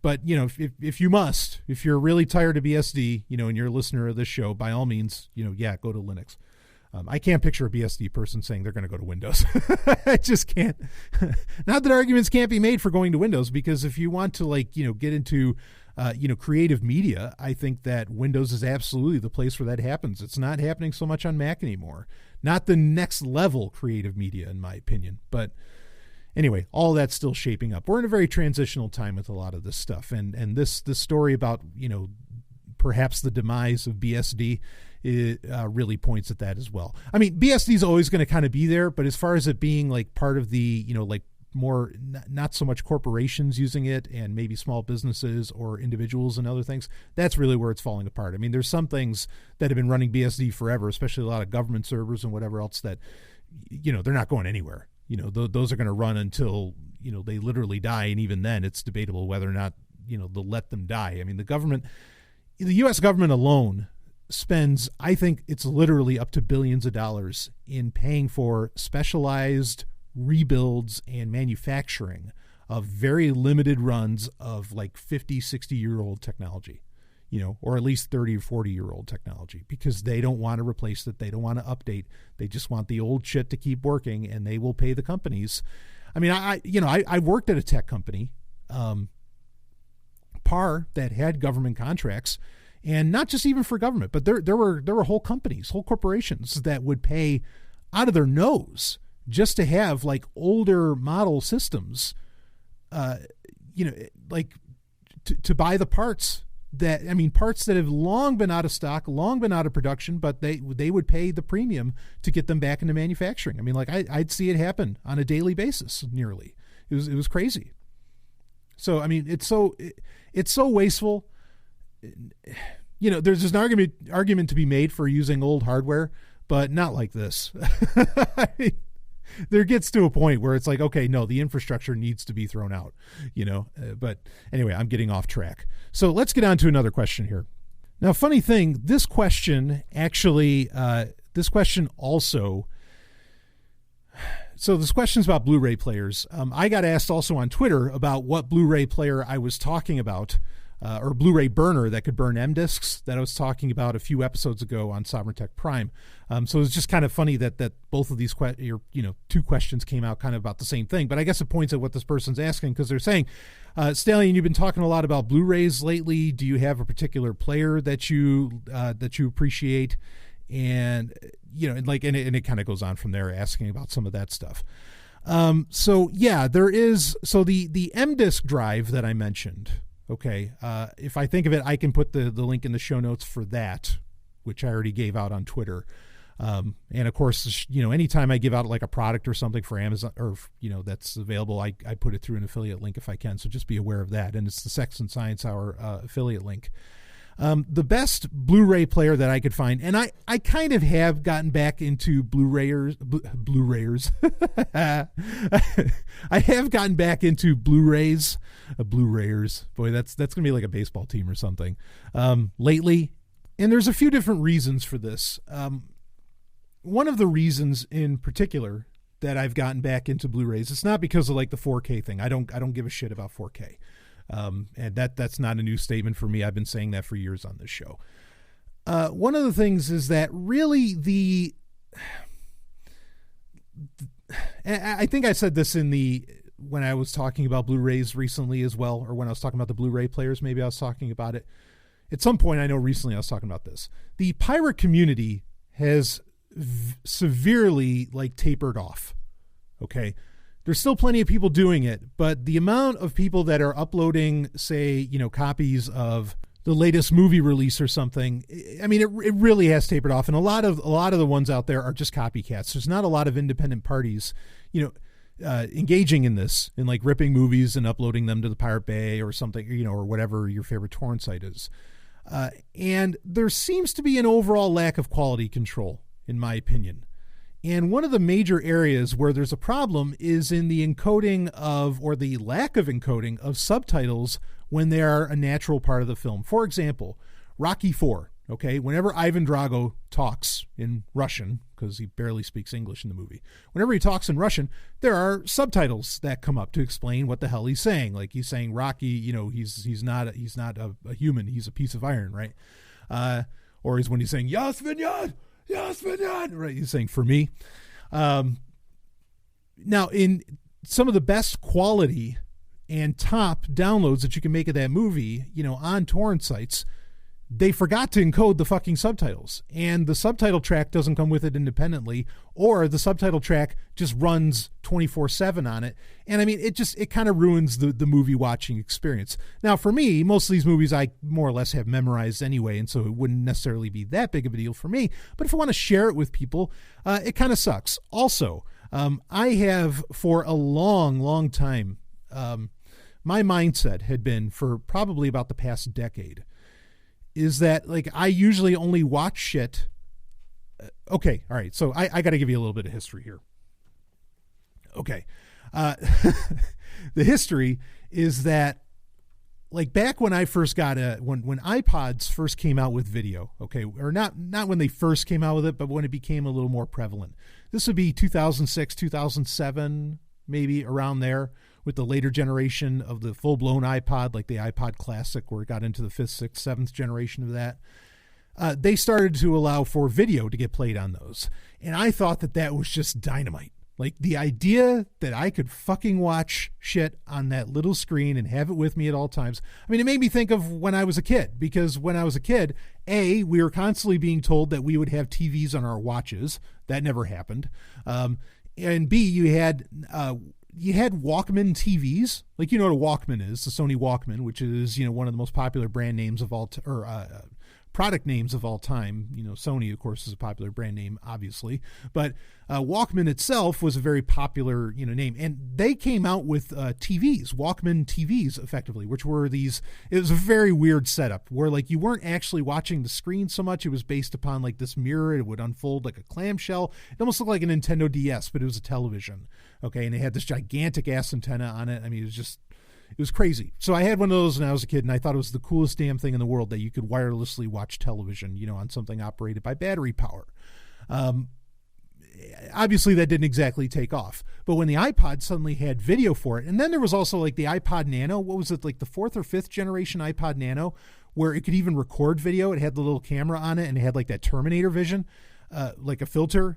But, if you're really tired of BSD, and you're a listener of this show, by all means, go to Linux. I can't picture a BSD person saying they're going to go to Windows. I just can't. Not that arguments can't be made for going to Windows, because if you want to get into, creative media, I think that Windows is absolutely the place where that happens. It's not happening so much on Mac anymore. Not the next level creative media, in my opinion. But anyway, all that's still shaping up. We're in a very transitional time with a lot of this stuff. And this story about, perhaps the demise of BSD, it really points at that as well. BSD is always going to kind of be there, but as far as it being like part of the, more, not so much corporations using it and maybe small businesses or individuals and other things, that's really where it's falling apart. There's some things that have been running BSD forever, especially a lot of government servers and whatever else that, they're not going anywhere. Those are going to run until, they literally die. And even then it's debatable whether or not, they'll let them die. The U.S. government alone spends, I think it's literally up to billions of dollars in paying for specialized rebuilds and manufacturing of very limited runs of like 50, 60-year-old technology, or at least 30 or 40-year-old technology, because they don't want to replace it. They don't want to update. They just want the old shit to keep working, and they will pay the companies. I worked at a tech company, PAR, that had government contracts, and not just even for government, but there were whole companies, whole corporations that would pay out of their nose just to have like older model systems, to buy the parts parts that have long been out of stock, long been out of production, but they would pay the premium to get them back into manufacturing. I'd see it happen on a daily basis, nearly. It was crazy. So, it's so wasteful. There's an argument to be made for using old hardware, but not like this. There gets to a point where it's like, okay, no, the infrastructure needs to be thrown out, but anyway, I'm getting off track. So let's get on to another question here. Now, funny thing, this question also, so this question's about Blu-ray players. I got asked also on Twitter about what Blu-ray player I was talking about, or Blu-ray burner that could burn M-discs that I was talking about a few episodes ago on Sovereign Tech Prime. So it was just kind of funny that both of these two questions came out kind of about the same thing. But I guess it points at what this person's asking, because they're saying, Stallion, you've been talking a lot about Blu-rays lately. Do you have a particular player that you appreciate? And it kind of goes on from there, asking about some of that stuff. So yeah, there is. So the M-disc drive that I mentioned. Okay, if I think of it, I can put the link in the show notes for that, which I already gave out on Twitter. And of course, anytime I give out like a product or something for Amazon, or that's available, I put it through an affiliate link if I can. So just be aware of that. And it's the Sex and Science Hour affiliate link. The best Blu-ray player that I could find, and I kind of have gotten back into Blu-rayers. I have gotten back into Blu-rays, Blu-rayers. Boy, that's going to be like a baseball team or something, lately. And there's a few different reasons for this. One of the reasons in particular that I've gotten back into Blu-rays, it's not because of like the 4K thing. I don't give a shit about 4K. And that's not a new statement for me. I've been saying that for years on this show. One of the things is that really I think I said this when I was talking about Blu-rays recently as well, or when I was talking about the Blu-ray players, maybe I was talking about it. At some point, I know recently I was talking about this. The pirate community has severely tapered off. Okay. There's still plenty of people doing it, but the amount of people that are uploading, say, copies of the latest movie release or something, I mean, it really has tapered off. And a lot of the ones out there are just copycats. There's not a lot of independent parties, engaging in this, in ripping movies and uploading them to the Pirate Bay or something, or whatever your favorite torrent site is. And there seems to be an overall lack of quality control, in my opinion. And one of the major areas where there's a problem is in the encoding of, or the lack of encoding of, subtitles when they are a natural part of the film. For example, Rocky IV, okay? Whenever Ivan Drago talks in Russian, because he barely speaks English in the movie, whenever he talks in Russian, there are subtitles that come up to explain what the hell he's saying. Like he's saying Rocky, he's not a human, he's a piece of iron, right? Or when he's saying Yas Vinyad, right? He's saying for me. Now, in some of the best quality and top downloads that you can make of that movie, on torrent sites, they forgot to encode the fucking subtitles, and the subtitle track doesn't come with it independently, or the subtitle track just runs 24/7 on it. And I mean, it kind of ruins the movie watching experience. Now, for me, most of these movies I more or less have memorized anyway, and so it wouldn't necessarily be that big of a deal for me. But if I want to share it with people, it kind of sucks. Also, I have for a long, long time, my mindset had been for probably about the past decade, is that I usually only watch shit. Okay. All right. So I got to give you a little bit of history here. Okay. The history is that back when I first got when iPods first came out with video, okay, or not when they first came out with it, but when it became a little more prevalent. This would be 2006, 2007, maybe around there, with the later generation of the full-blown iPod, like the iPod Classic, where it got into the 5th, 6th, 7th generation of that. They started to allow for video to get played on those. And I thought that was just dynamite. The idea that I could fucking watch shit on that little screen and have it with me at all times. I mean, it made me think of when I was a kid, because when I was a kid, A, we were constantly being told that we would have TVs on our watches. That never happened. And B, you had Walkman TVs, what a Walkman is, the Sony Walkman, which is, one of the most popular brand names of all, product names of all time. Sony, of course, is a popular brand name, obviously, but Walkman itself was a very popular, name. And they came out with TVs, Walkman TVs, effectively, which were it was a very weird setup where you weren't actually watching the screen so much. It was based upon this mirror. It would unfold like a clamshell. It almost looked like a Nintendo DS, but it was a television. Okay. And it had this gigantic ass antenna on it. I mean, it was crazy. So I had one of those when I was a kid, and I thought it was the coolest damn thing in the world that you could wirelessly watch television, on something operated by battery power. Obviously, that didn't exactly take off. But when the iPod suddenly had video for it, and then there was also the iPod Nano, what was it, the 4th or 5th generation iPod Nano, where it could even record video. It had the little camera on it, and it had that Terminator vision. A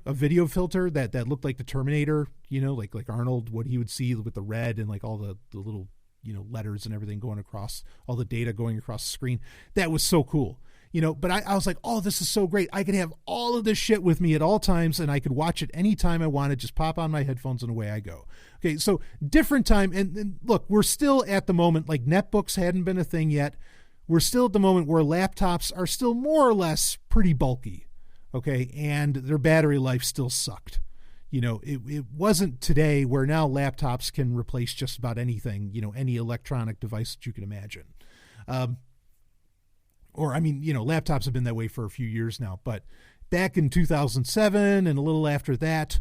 video filter that looked like the Terminator, like Arnold, what he would see with the red and all the little, letters and everything going across, all the data going across the screen. That was so cool, but I was like, oh, this is so great. I could have all of this shit with me at all times, and I could watch it anytime I wanted, just pop on my headphones and away I go. Okay. So different time. And look, we're still at the moment, netbooks hadn't been a thing yet. We're still at the moment where laptops are still more or less pretty bulky. Okay. And their battery life still sucked. It wasn't today where now laptops can replace just about anything, any electronic device that you can imagine. Laptops have been that way for a few years now, but back in 2007 and a little after that,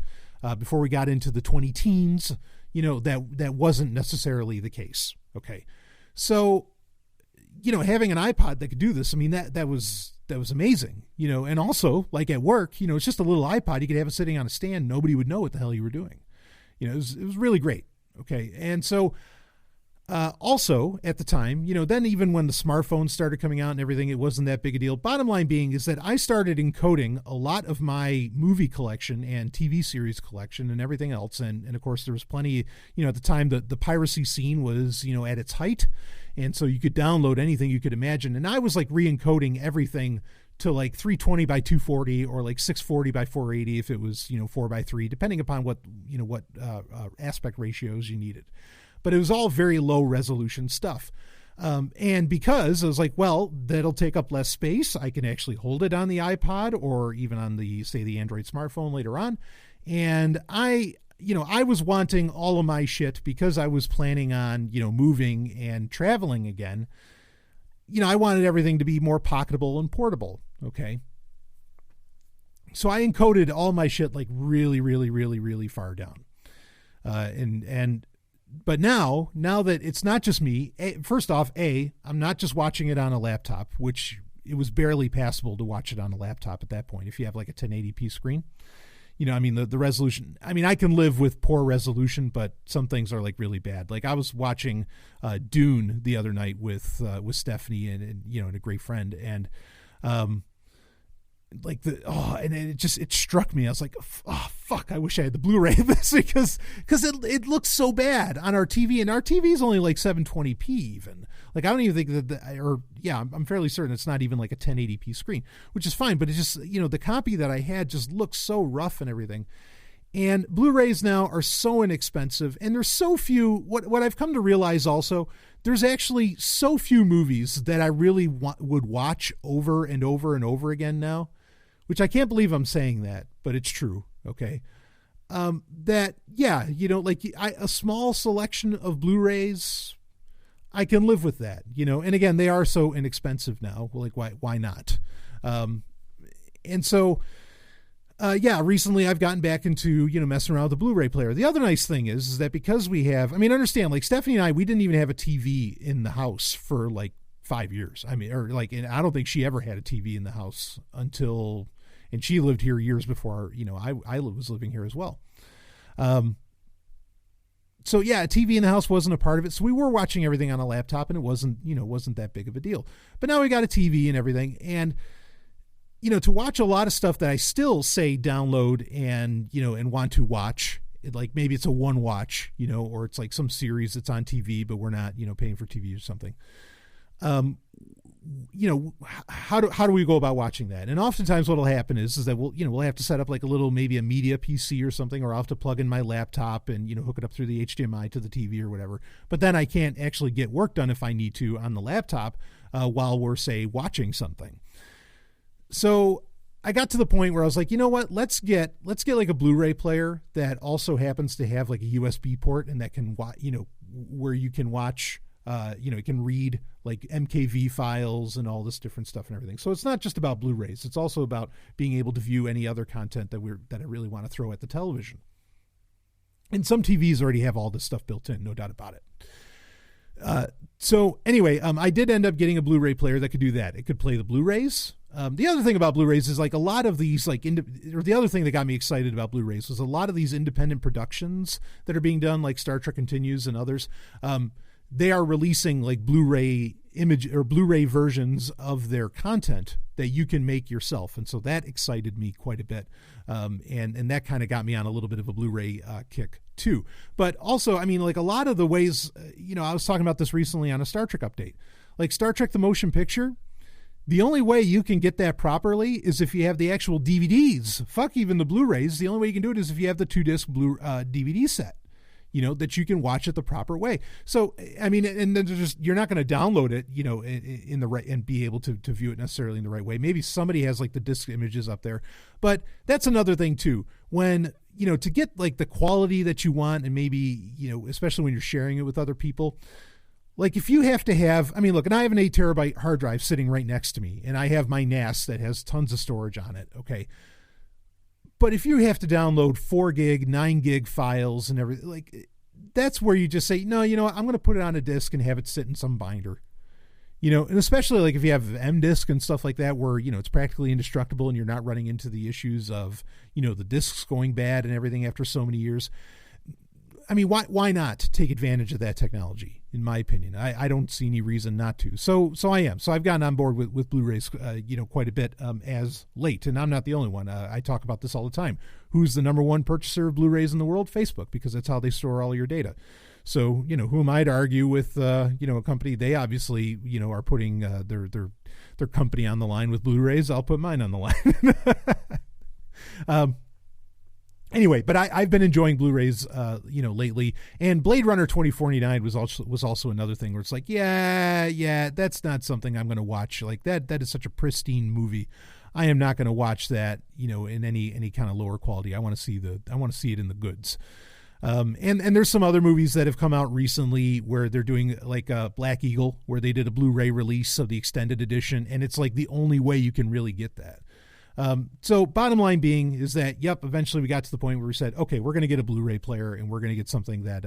before we got into the 2010s, that wasn't necessarily the case. Okay. So, having an iPod that could do this, I mean, that was amazing, and also at work, it's just a little iPod. You could have it sitting on a stand. Nobody would know what the hell you were doing. It was really great. Okay. And so Also, at the time, then even when the smartphones started coming out and everything, it wasn't that big a deal. Bottom line being is that I started encoding a lot of my movie collection and TV series collection and everything else. And of course, there was plenty, at the time, the piracy scene was, at its height. And so you could download anything you could imagine. And I was like re-encoding everything to like 320 by 240 or like 640 by 480 if it was, 4 by 3, depending upon what aspect ratios you needed. But it was all very low resolution stuff. And because I was like, well, that'll take up less space. I can actually hold it on the iPod or even on the Android smartphone later on. And I was wanting all of my shit because I was planning on, moving and traveling again. I wanted everything to be more pocketable and portable. Okay. So I encoded all my shit like really, really, really, really far down. But now that it's not just me, first off, I'm not just watching it on a laptop, which it was barely passable to watch it on a laptop at that point. If you have like a 1080p screen, the resolution, I can live with poor resolution, but some things are like really bad. Like I was watching Dune the other night with Stephanie and a great friend. And, it struck me. I was like, oh fuck, I wish I had the Blu-ray of this because it looks so bad on our TV, and our TV is only like 720p even. Like I don't even think I'm fairly certain it's not even like a 1080p screen, which is fine, but it just, the copy that I had just looks so rough and everything. And Blu-rays now are so inexpensive, and there's so few. What I've come to realize also, there's actually so few movies that I really would watch over and over and over again now, which I can't believe I'm saying that, but it's true. Okay. A small selection of Blu-rays, I can live with that, and again, they are so inexpensive now. Like, why not? Recently I've gotten back into, messing around with the Blu-ray player. The other nice thing is that because we have, understand, like Stephanie and I, we didn't even have a TV in the house for like 5 years. And I don't think she ever had a TV in the house until, and she lived here years before, I was living here as well. A TV in the house wasn't a part of it. So we were watching everything on a laptop, and it wasn't that big of a deal. But now we got a TV and everything. And, to watch a lot of stuff that I still say download and want to watch, like maybe it's a one watch, or it's like some series that's on TV, but we're not, paying for TV or something. How do we go about watching that? And oftentimes what'll happen is that we'll have to set up like maybe a media PC or something, or I'll have to plug in my laptop and, hook it up through the HDMI to the TV or whatever. But then I can't actually get work done if I need to on the laptop while we're, say, watching something. So I got to the point where I was like, you know what, let's get like a Blu-ray player that also happens to have like a USB port, and that can, where you can watch, you can read like MKV files and all this different stuff and everything. So it's not just about Blu-rays. It's also about being able to view any other content that I really want to throw at the television. And some TVs already have all this stuff built in, no doubt about it. So anyway, I did end up getting a Blu-ray player that could do that. It could play the Blu-rays. The other thing about Blu-rays is like a lot of these the other thing that got me excited about Blu-rays was a lot of these independent productions that are being done, like Star Trek Continues and others. They are releasing like Blu-ray image or Blu-ray versions of their content that you can make yourself. And so that excited me quite a bit. And that kind of got me on a little bit of a Blu-ray kick too. But also, like a lot of the ways, I was talking about this recently on a Star Trek update, like Star Trek, the motion picture. The only way you can get that properly is if you have the actual DVDs. Fuck even the Blu-rays. The only way you can do it is if you have the 2-disc DVD set, that you can watch it the proper way. So, and then you're not going to download it, in the right and be able to view it necessarily in the right way. Maybe somebody has like the disc images up there, but that's another thing too. When, to get like the quality that you want, and maybe, especially when you're sharing it with other people, like if you have to have, look, and I have an 8 terabyte hard drive sitting right next to me, and I have my NAS that has tons of storage on it. Okay. But if you have to download 4 gig, 9 gig files and everything, like that's where you just say, no, I'm going to put it on a disk and have it sit in some binder, and especially like if you have M disk and stuff like that, where, it's practically indestructible and you're not running into the issues of, the disks going bad and everything after so many years. I mean, why not take advantage of that technology? In my opinion, I don't see any reason not to. So I am. So I've gotten on board with Blu-rays, quite a bit as late, and I'm not the only one. I talk about this all the time. Who's the number one purchaser of Blu-rays in the world? Facebook, because that's how they store all your data. So, who am I to argue with, a company? They obviously, are putting their company on the line with Blu-rays. I'll put mine on the line. Anyway, but I've been enjoying Blu-rays, lately. And Blade Runner 2049 was also another thing where it's like, yeah, that's not something I'm going to watch. Like that is such a pristine movie. I am not going to watch that, in any kind of lower quality. I want to see it in the goods. And there's some other movies that have come out recently where they're doing like Black Eagle, where they did a Blu-ray release of the extended edition, and it's like the only way you can really get that. So bottom line being is that, eventually we got to the point where we said, okay, we're going to get a Blu-ray player, and we're going to get something that,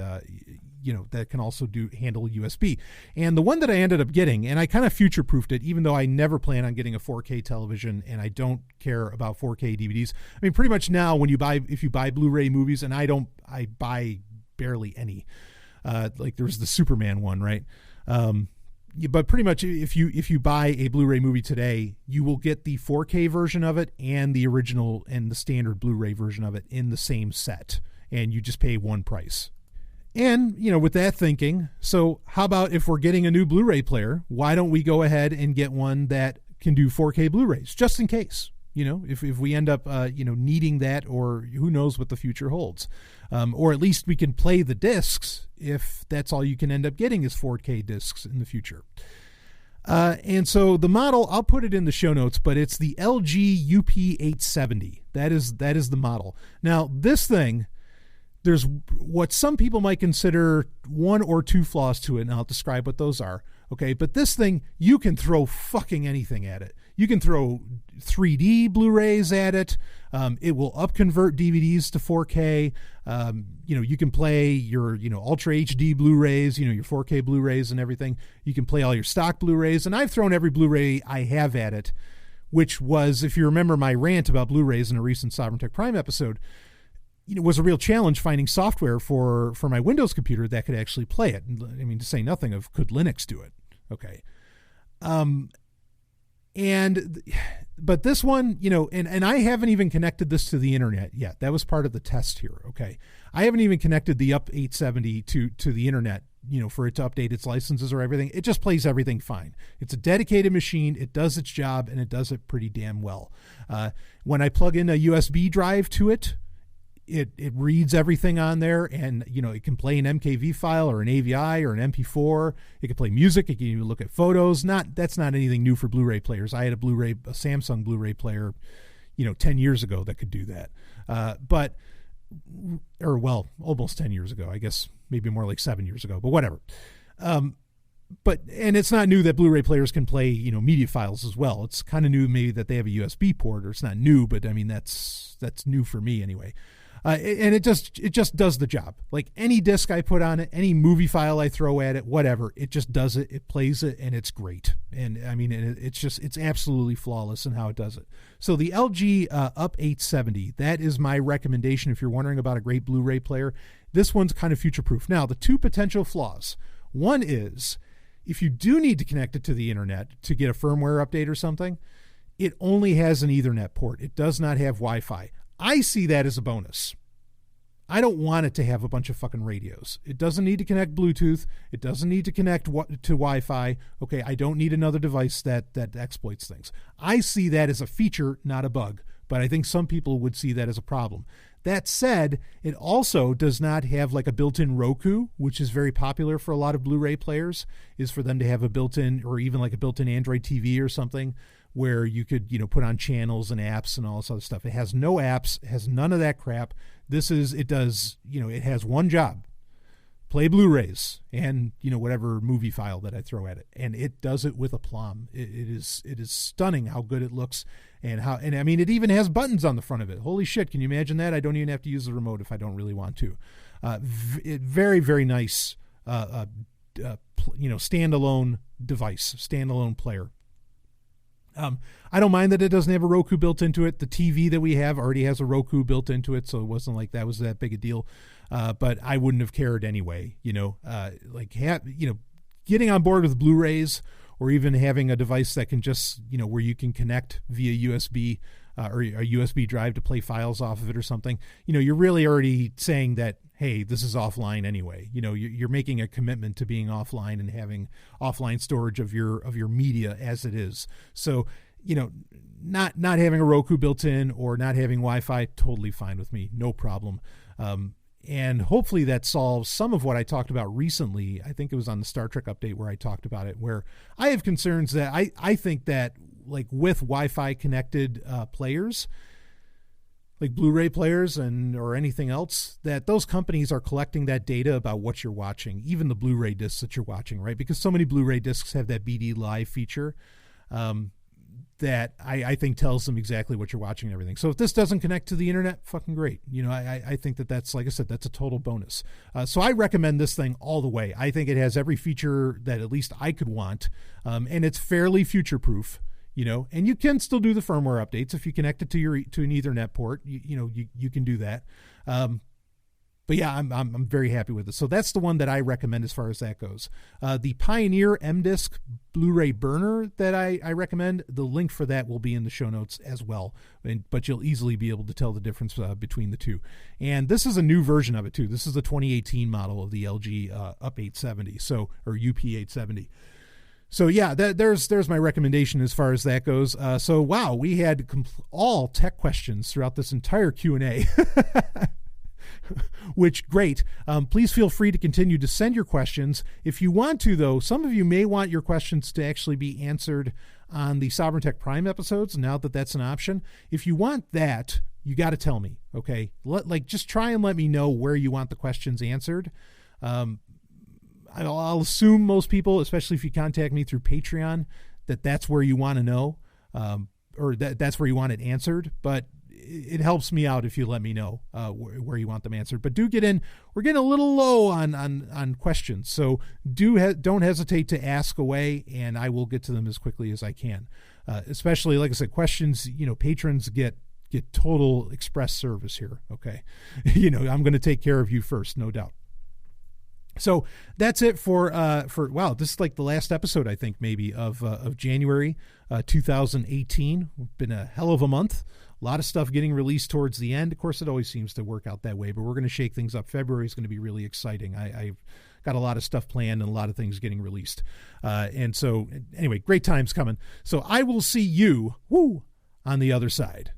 that can also handle USB. And the one that I ended up getting, and I kind of future-proofed it, even though I never plan on getting a 4K television, and I don't care about 4K DVDs. I mean, pretty much now if you buy Blu-ray movies, and I buy barely any, like there was the Superman one, right? But pretty much if you buy a Blu-ray movie today, you will get the 4K version of it and the original and the standard Blu-ray version of it in the same set, and you just pay one price. And, with that thinking, so how about if we're getting a new Blu-ray player, why don't we go ahead and get one that can do 4K Blu-rays, just in case, if we end up, needing that, or who knows what the future holds. Or at least we can play the discs if that's all you can end up getting is 4K discs in the future. And so the model, I'll put it in the show notes, but it's the LG UP870. That is the model. Now, this thing, there's what some people might consider one or two flaws to it, and I'll describe what those are. Okay, but this thing, you can throw fucking anything at it. You can throw 3D Blu-rays at it. It will upconvert DVDs to 4K. You can play your, Ultra HD Blu-rays, your 4K Blu-rays and everything. You can play all your stock Blu-rays. And I've thrown every Blu-ray I have at it, which was, if you remember my rant about Blu-rays in a recent Sovereign Tech Prime episode, it was a real challenge finding software for my Windows computer that could actually play it. I mean, to say nothing of, could Linux do it? Okay. But this one, and I haven't even connected this to the internet yet. That was part of the test here. Okay. I haven't even connected the UP870 to the internet, for it to update its licenses or everything. It just plays everything fine. It's a dedicated machine. It does its job, and it does it pretty damn well. When I plug in a USB drive to it, it reads everything on there, and it can play an MKV file or an AVI or an MP4. It can play music. It can even look at photos. That's not anything new for Blu-ray players. I had a Samsung Blu-ray player, 10 years ago that could do that. Almost 10 years ago, I guess, maybe more like 7 years ago, but whatever. And it's not new that Blu-ray players can play, media files as well. It's kind of new maybe that they have a USB port, or it's not new, but I mean, that's new for me anyway. And it just does the job. Like any disc I put on it, any movie file I throw at it, whatever, it just does it. It plays it, and it's great. And I mean, it's absolutely flawless in how it does it. So the LG UP870, that is my recommendation if you're wondering about a great Blu-ray player. This one's kind of future-proof. Now, the two potential flaws. One is, if you do need to connect it to the internet to get a firmware update or something, it only has an Ethernet port. It does not have Wi-Fi. I see that as a bonus. I don't want it to have a bunch of fucking radios. It doesn't need to connect Bluetooth. It doesn't need to connect to Wi-Fi. Okay, I don't need another device that exploits things. I see that as a feature, not a bug, but I think some people would see that as a problem. That said, it also does not have like a built-in Roku, which is very popular for a lot of Blu-ray players, is for them to have a built-in, or even like a built-in Android TV or something, where you could, put on channels and apps and all this other stuff. It has no apps, it has none of that crap. It has one job: play Blu-rays and, whatever movie file that I throw at it. And it does it with aplomb. It is stunning how good it looks, and I mean, it even has buttons on the front of it. Holy shit, can you imagine that? I don't even have to use the remote if I don't really want to. Very, very nice, standalone device, standalone player. I don't mind that it doesn't have a Roku built into it. The TV that we have already has a Roku built into it, so it wasn't like that was that big a deal. but I wouldn't have cared anyway. Getting on board with Blu-rays, or even having a device that can just, where you can connect via USB or a USB drive to play files off of it or something, you're really already saying that, hey, this is offline anyway. You're making a commitment to being offline and having offline storage of your media as it is. So, not having a Roku built in or not having Wi-Fi, totally fine with me, no problem. And hopefully that solves some of what I talked about recently. I think it was on the Star Trek update where I talked about it, where I have concerns that I think that, like, with Wi-Fi connected players, like Blu-ray players or anything else, that those companies are collecting that data about what you're watching, even the Blu-ray discs that you're watching, right? Because so many Blu-ray discs have that BD Live feature that I think tells them exactly what you're watching and everything. So if this doesn't connect to the internet, fucking great. I think that's, like I said, that's a total bonus. So I recommend this thing all the way. I think it has every feature that at least I could want, and it's fairly future-proof. And you can still do the firmware updates if you connect it to an Ethernet port. You can do that. But yeah, I'm very happy with it. So that's the one that I recommend as far as that goes. The Pioneer M-Disc Blu-ray burner that I recommend, the link for that will be in the show notes as well. But you'll easily be able to tell the difference between the two. And this is a new version of it too. This is the 2018 model of the LG UP 870, or UP 870. So yeah, there's my recommendation as far as that goes. So wow, we had all tech questions throughout this entire Q&A. Which, great. Please feel free to continue to send your questions. If you want to, though, some of you may want your questions to actually be answered on the Sovereign Tech Prime episodes, now that that's an option. If you want that, you got to tell me, okay? Just try and let me know where you want the questions answered. I'll assume most people, especially if you contact me through Patreon, that's where you want to know, or that's where you want it answered. But it helps me out if you let me know where you want them answered. But do get in. We're getting a little low on questions, so don't hesitate to ask away, and I will get to them as quickly as I can. Especially, like I said, questions. Patrons get total express service here. Okay, I'm going to take care of you first, no doubt. So that's it for wow, this is like the last episode, I think, maybe of January 2018. It's been a hell of a month. A lot of stuff getting released towards the end. Of course, it always seems to work out that way, but we're going to shake things up. February is going to be really exciting. I've got a lot of stuff planned and a lot of things getting released. And so anyway, great times coming. So I will see you on the other side.